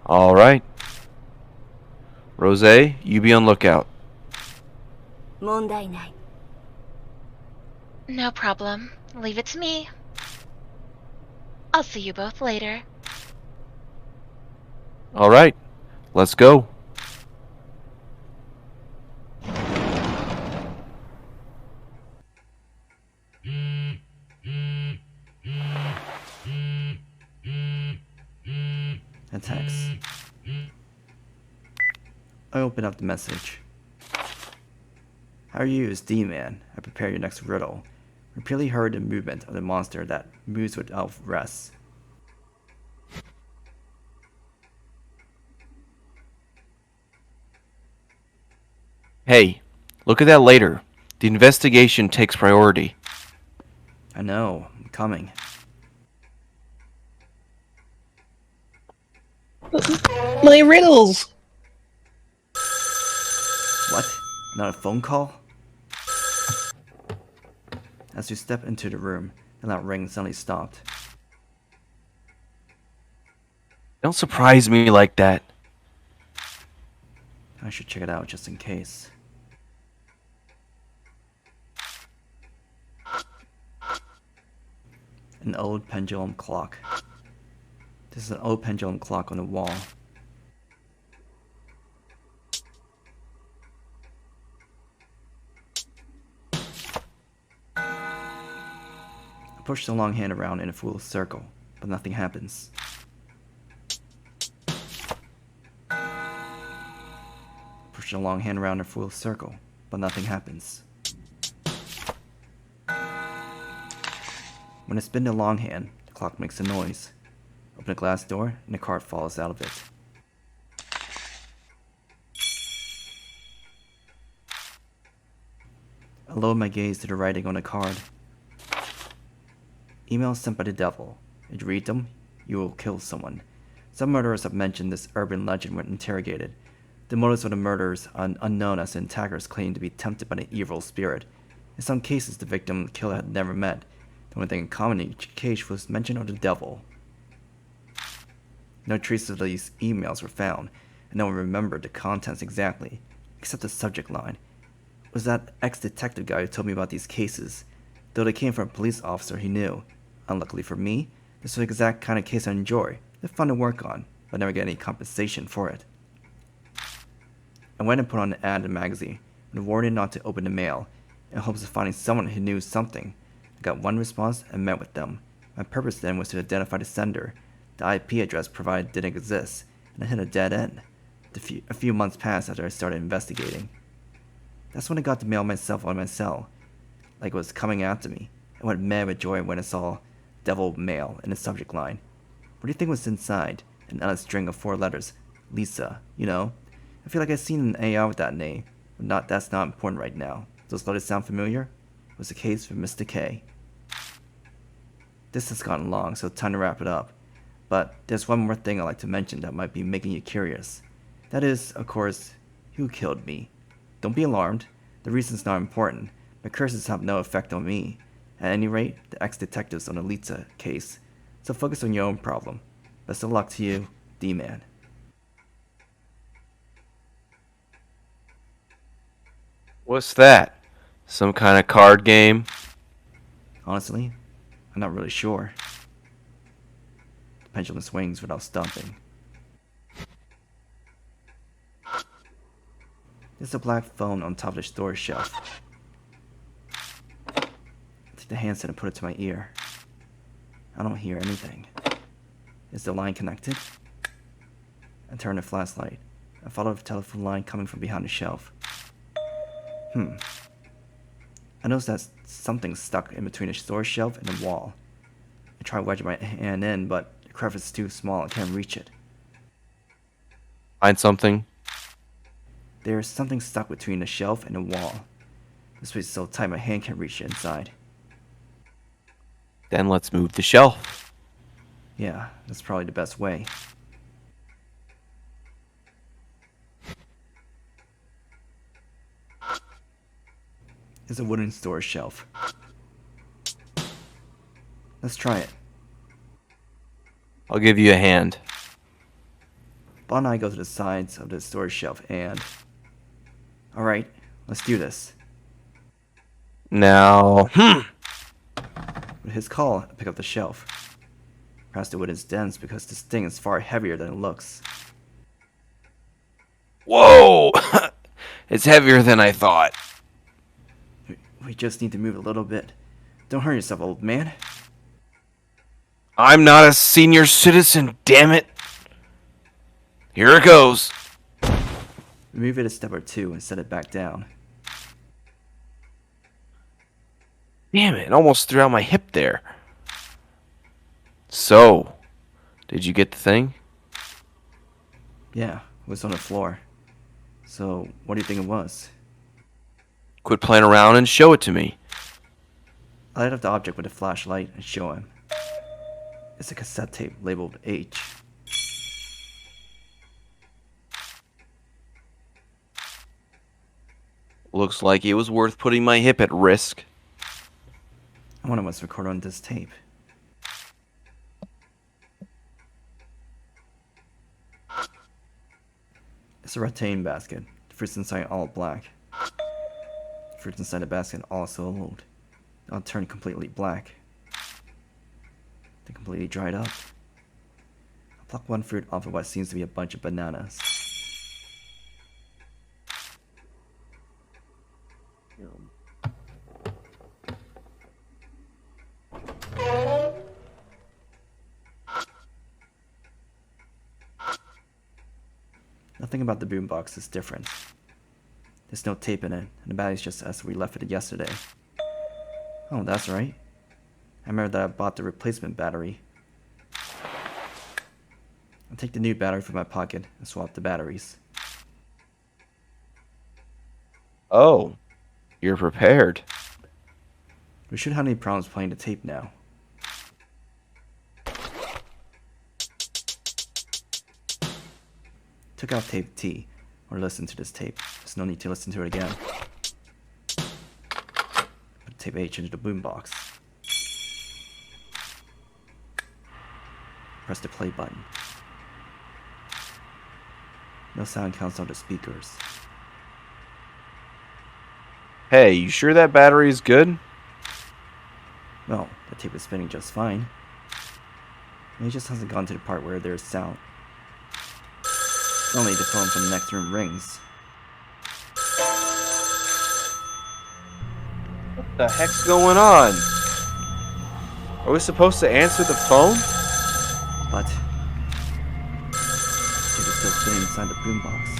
Alright. Rosé, you be on lookout. 問題ない No problem. Leave it to me. I'll see you both later. Alright, let's go. A text. I open up the message. How are you, as D-Man? I prepare your next riddle. Repeatedly heard the movement of the monster that moves without rest. Hey, look at that later. The investigation takes priority. I know, I'm coming. My riddles! What? Not a phone call? As we step into the room, and that ring suddenly stopped. Don't surprise me like that. I should check it out just in case. An old pendulum clock. This is an old pendulum clock on the wall. I push the long hand around in a full circle, but nothing happens. Push the long hand around in a full circle, but nothing happens. When I spin the long hand, the clock makes a noise. Open a glass door, and a card falls out of it. I lower my gaze to the writing on the card. Emails sent by the devil. If you read them, you will kill someone. Some murderers have mentioned this urban legend when interrogated. The motives of the murders are unknown, as the attackers claim to be tempted by an evil spirit. In some cases, the victim and the killer had never met. The only thing in common in each case was mention of the devil. No traces of these emails were found, and no one remembered the contents exactly, except the subject line. It was that ex-detective guy who told me about these cases, though they came from a police officer he knew. Unluckily for me, this was the exact kind of case I enjoy, they're fun to work on, but never get any compensation for it. I went and put on an ad in the magazine, with a warning not to open the mail, in hopes of finding someone who knew something. I got one response and met with them. My purpose then was to identify the sender. The IP address provided didn't exist, and I hit a dead end. A few months passed after I started investigating. That's when I got the mail myself on my cell, like it was coming after me. I went mad with joy when I saw devil mail in the subject line. What do you think was inside? An endless string of 4 letters. Lisa, you know? I feel like I've seen an AR with that name, but that's not important right now. Those letters sound familiar? It was the case for Mr. K. This has gotten long, so time to wrap it up. But there's one more thing I'd like to mention that might be making you curious. That is, of course, who killed me. Don't be alarmed. The reason's not important. My curses have no effect on me. At any rate, the ex-detectives on the Lisa case. So focus on your own problem. Best of luck to you, D-Man. What's that? Some kind of card game? Honestly, I'm not really sure. The pendulum swings without stopping. There's a black phone on top of the storage shelf. I take the handset and put it to my ear. I don't hear anything. Is the line connected? I turn the flashlight. I follow the telephone line coming from behind the shelf. I notice that something's stuck in between the storage shelf and the wall. I try wedging my hand in, but the crevice is too small, I can't reach it. Find something? There's something stuck between the shelf and the wall. This space is so tight my hand can't reach it inside. Then let's move the shelf. Yeah, that's probably the best way. is a wooden storage shelf. Let's try it. I'll give you a hand. Bon and I go to the sides of the storage shelf and... Alright, let's do this. Now, With his call, I pick up the shelf. Perhaps the wood is dense because this thing is far heavier than it looks. whoa! It's heavier than I thought. We just need to move a little bit. Don't hurt yourself, old man. I'm not a senior citizen, damn it. Here it goes. We move it a step or two and set it back down. Damn it, almost threw out my hip there. So, did you get the thing? Yeah, it was on the floor. So, what do you think it was? Quit playing around and show it to me. I light up the object with a flashlight and show him. It's a cassette tape labeled H. Looks like it was worth putting my hip at risk. I wonder what's recorded on this tape. It's a rattan basket. The fruits inside all black. The fruits inside the basket also old. All turned completely black. They completely dried up. I pluck one fruit off of what seems to be a bunch of bananas. Nothing about the boombox is different. There's no tape in it, and the battery's just as we left it yesterday. Oh, that's right. I remember that I bought the replacement battery. I take the new battery from my pocket and swap the batteries. Oh, you're prepared. We shouldn't have any problems playing the tape now. Took out tape T, or listen to this tape. There's no need to listen to it again. Put tape H into the boombox. Press the play button. No sound comes out of the speakers. Hey, you sure that battery is good? Well, the tape is spinning just fine. It just hasn't gone to the part where there's sound. Suddenly the phone from the next room rings. What the heck's going on? Are we supposed to answer the phone? But the tape is still spinning inside the boombox.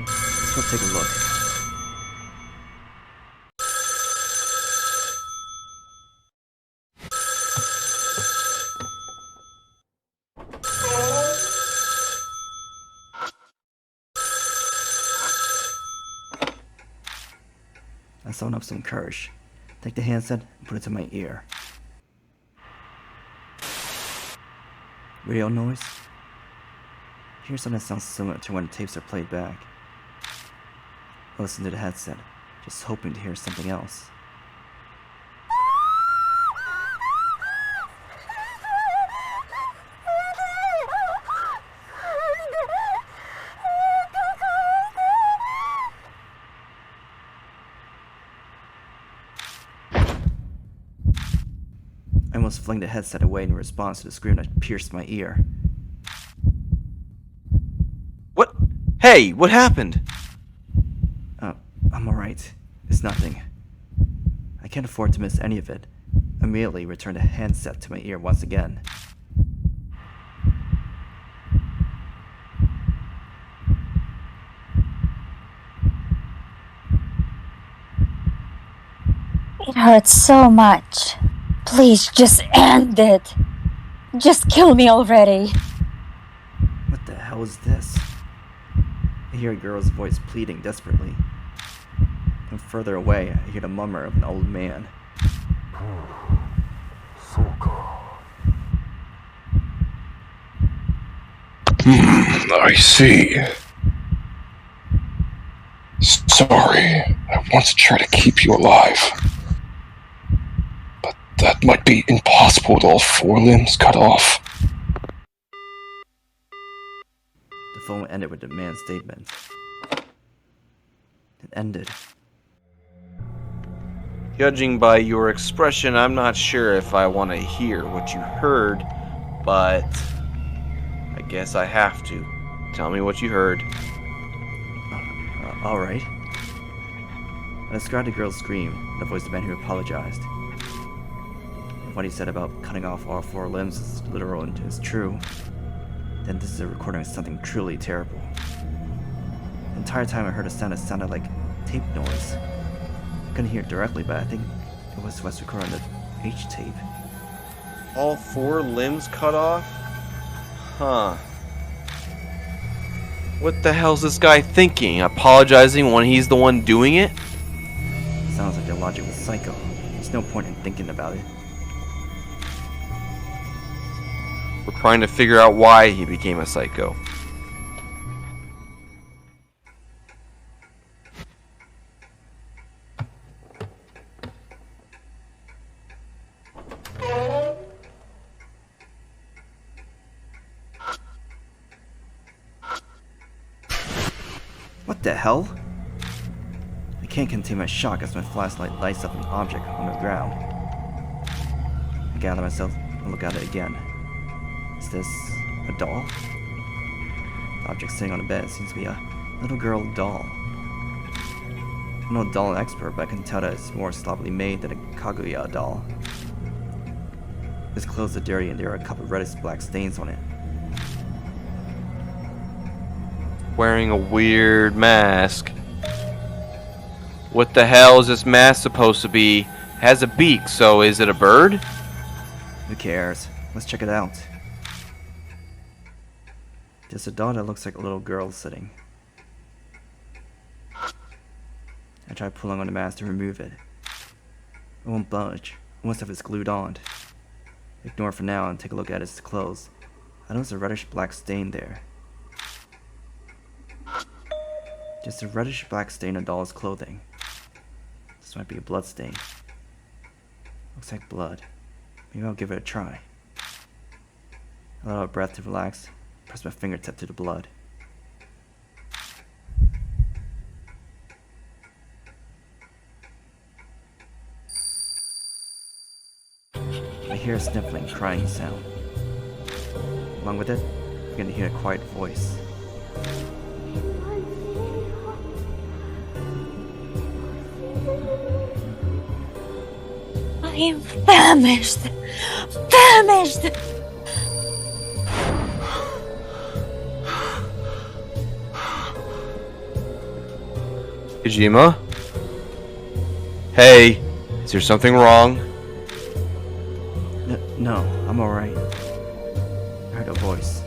Let's go take a look. I summon up some courage. Take the handset and put it to my ear. Radio noise? Hear something that sounds similar to when tapes are played back. I listen to the headset, just hoping to hear something else. I almost fling the headset away in response to the scream that pierced my ear. What? Hey, what happened? I'm alright. It's nothing. I can't afford to miss any of it. I immediately returned the handset to my ear once again. It hurts so much. Please just end it. Just kill me already. What the hell is this? I hear a girl's voice pleading desperately. From further away, I hear the murmur of an old man. I see. Sorry, I want to try to keep you alive. But that might be impossible with all 4 limbs cut off. The phone ended with a man's statement. It ended. Judging by your expression, I'm not sure if I want to hear what you heard, but I guess I have to. Tell me what you heard. Alright. I described the girl's scream in the voice of the man who apologized. If what he said about cutting off all 4 limbs is literal and is true, then this is a recording of something truly terrible. The entire time I heard a sound that sounded like tape noise. I couldn't hear it directly, but I think it was what's recorded on the H tape. All 4 limbs cut off? Huh. What the hell's this guy thinking? Apologizing when he's the one doing it? Sounds like their logic was psycho. There's no point in thinking about it. We're trying to figure out why he became a psycho. What the hell? I can't contain my shock as my flashlight lights up an object on the ground. I gather myself and look at it again. Is this a doll? The object sitting on the bed seems to be a little girl doll. I'm no doll expert, but I can tell that it's more sloppily made than a Kaguya doll. His clothes are dirty and there are a couple of reddish-black stains on it. Wearing a weird mask. What the hell is this mask supposed to be? Has a beak, so is it a bird? Who cares? Let's check it out. There's a doll that looks like a little girl sitting. I try pulling on the mask to remove it. It won't budge, almost as if it's glued on. Ignore it for now and take a look at its clothes. I notice a reddish black stain there. Just a reddish black stain on doll's clothing. This might be a blood stain. Looks like blood. Maybe I'll give it a try. I let out a breath to relax. Press my fingertip to the blood. I hear a sniffling, crying sound. Along with it, I begin to hear a quiet voice. I am famished! Famished! Kijima? Hey, is there something wrong? No, I'm alright. I heard a voice.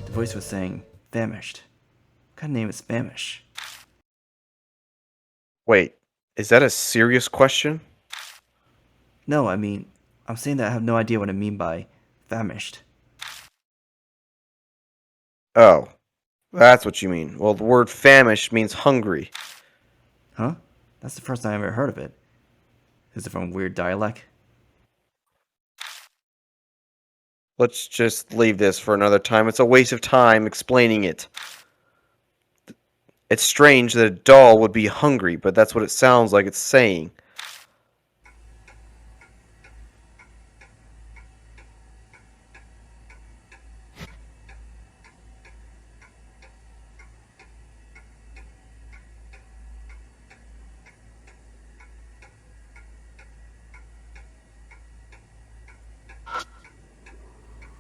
The voice was saying, famished. What kind of name is famished? Wait, is that a serious question? No, I mean, I'm saying that I have no idea what I mean by famished. Oh, that's what you mean. Well, the word famished means hungry. Huh? That's the first time I've ever heard of it. Is it from weird dialect? Let's just leave this for another time. It's a waste of time explaining it. It's strange that a doll would be hungry, but that's what it sounds like it's saying.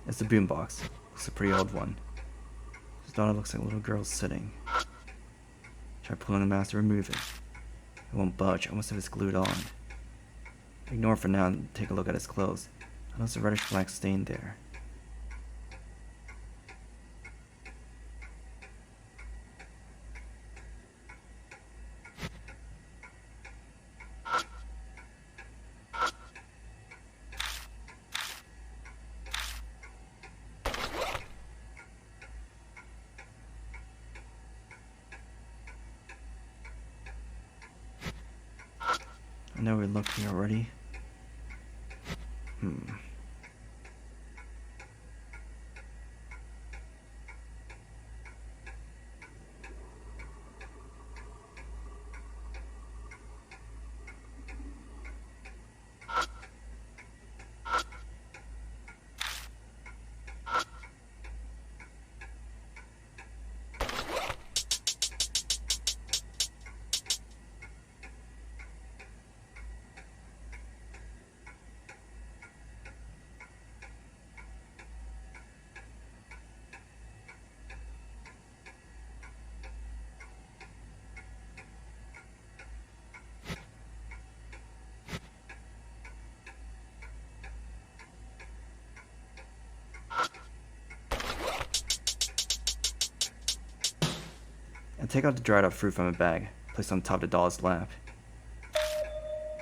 It's a boombox. It's a pretty old one. His daughter looks like a little girl sitting. Try pulling the mask to remove it. It won't budge, almost as if it's glued on. Ignore it for now and take a look at his clothes. I notice a reddish black stain there. I know we looked here already. I take out the dried up fruit from a bag, placed on top of the doll's lap.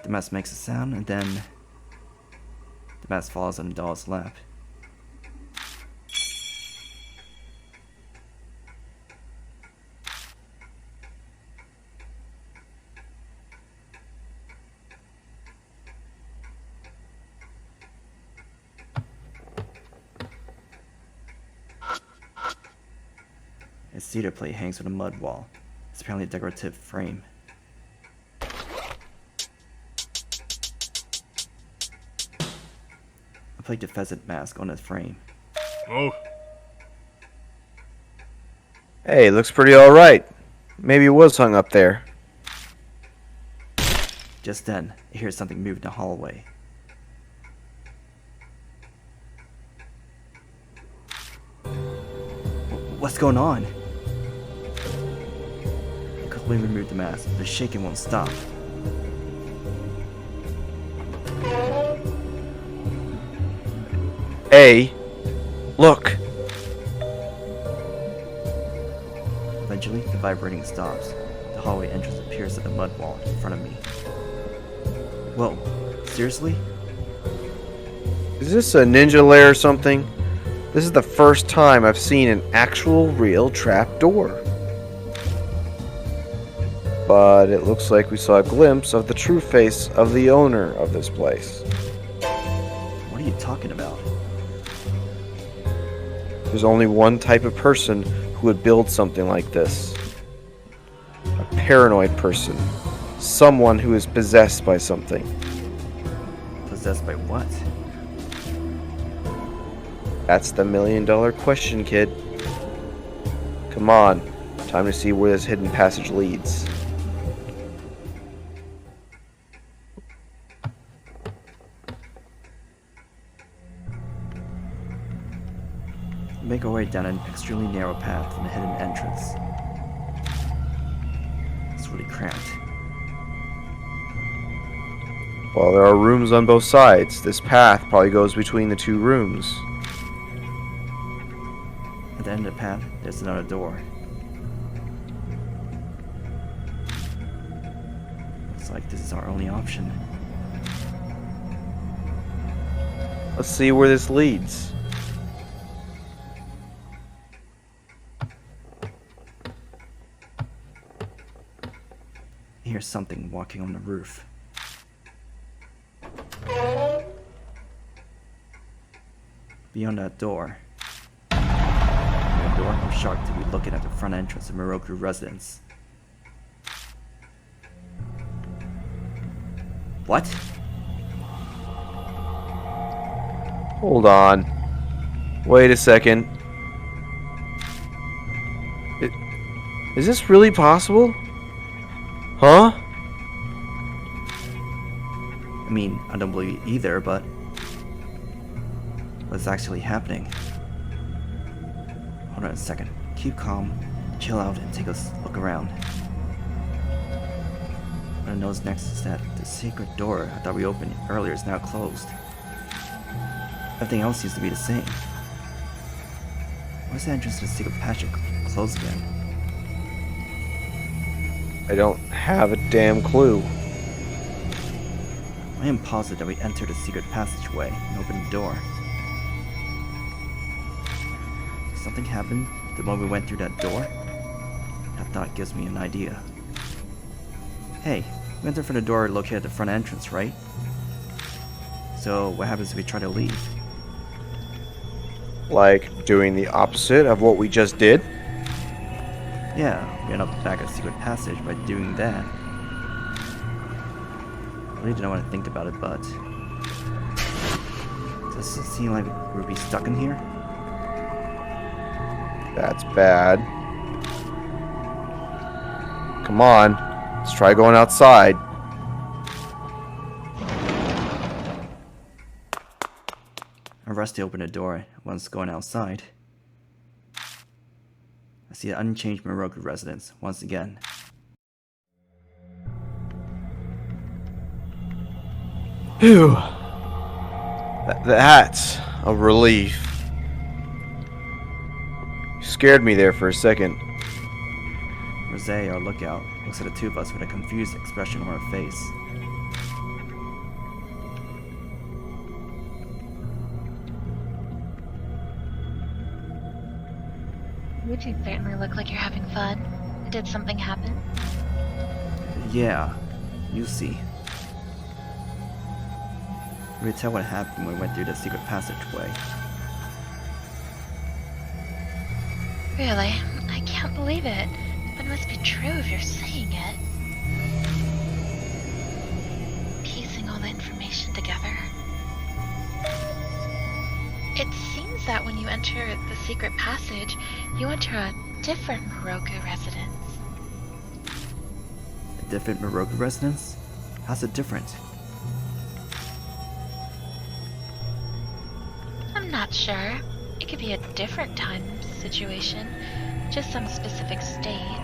The mask makes a sound, and then the mask falls on the doll's lap. A cedar plate hangs on a mud wall. It's apparently a decorative frame. I place the pheasant mask on the frame. Oh. Hey, looks pretty alright. Maybe it was hung up there. Just then, I hear something move in the hallway. What's going on? I quickly remove the mask, but the shaking won't stop. Hey, look. Eventually, the vibrating stops. The hallway entrance appears at the mud wall in front of me. Whoa, seriously? Is this a ninja lair or something? This is the first time I've seen an actual real trap door. But it looks like we saw a glimpse of the true face of the owner of this place. What are you talking about? There's only one type of person who would build something like this. A paranoid person. Someone who is possessed by something. Possessed by what? That's the million-dollar question, kid. Come on, time to see where this hidden passage leads. We make our way down an extremely narrow path from the hidden entrance. It's really cramped. While there are rooms on both sides, this path probably goes between the two rooms. At the end of the path, there's another door. Looks like this is our only option. Let's see where this leads. I hear something walking on the roof. Beyond that door, I'm shocked to be looking at the front entrance of Miroku residence. What? Hold on. Wait a second. Is this really possible? Huh? I mean, I don't believe it either, but what's actually happening? Hold on a second. Keep calm, chill out, and take a look around. What I notice next is that the secret door I thought we opened earlier is now closed. Everything else seems to be the same. Why is the entrance to the secret passage closed again? I don't have a damn clue. I am positive that we entered a secret passageway and opened the door. Something happened the moment we went through that door. That thought gives me an idea. Hey, We enter from the door located at the front entrance, right? So what happens if we try to leave? Like doing the opposite of what we just did? Yeah, we end up back at the secret passage by doing that. I really don't want to think about it, but... Does it seem like we'll be stuck in here? That's bad. Come on, let's try going outside. I rush to open the door once going outside. I see an unchanged Moroku residence once again. Phew. That's a relief. You scared me there for a second. Rosé, our lookout, looks at the two of us with a confused expression on her face. You two certainly look like you're having fun. Did something happen? Yeah, you see. We could tell what happened when we went through the secret passageway. Really? I can't believe it. But it must be true if you're saying it. Piecing all the information together. It seems that when you enter the secret passage, you enter a different Moroku residence. A different Moroku residence? How's it different? I'm not sure. It could be a different time situation, just some specific state.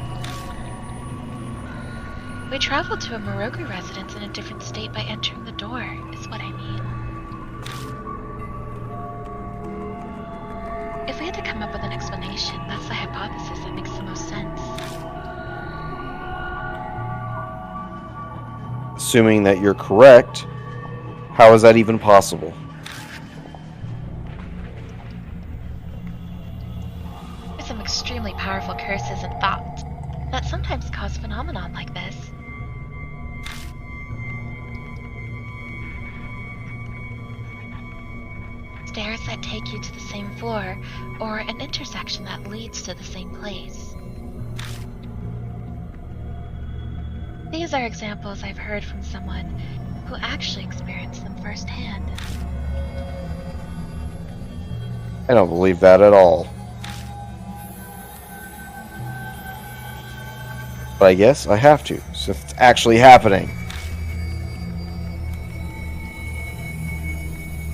We travel to a Moroku residence in a different state by entering the door, is what I mean. If we had to come up with an explanation, that's the hypothesis that makes the most sense. Assuming that you're correct, how is that even possible? There's some extremely powerful curses and thoughts that sometimes cause phenomenon like this. Stairs that take you to the same floor, or an intersection that leads to the same place. These are examples I've heard from someone who actually experienced them firsthand. I don't believe that at all. But I guess I have to, since it's actually happening.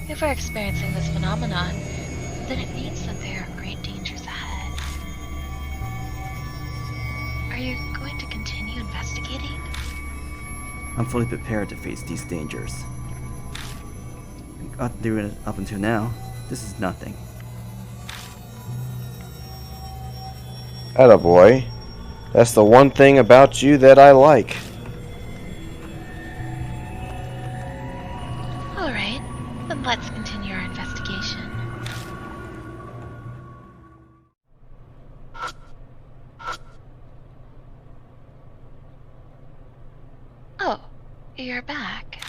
If we're experiencing this phenomenon, then it means that there are great dangers ahead. Are you going to continue investigating? I'm fully prepared to face these dangers. Doing it up until now, this is nothing. Attaboy. That's the one thing about you that I like. Alright, then let's continue our investigation. Oh, you're back.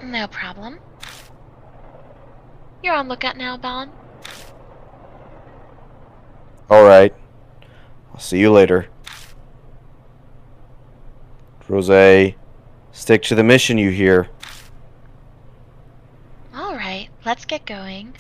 No problem. You're on lookout now, Ban. Alright. I'll see you later. Rosé, stick to the mission, you hear. Alright, let's get going.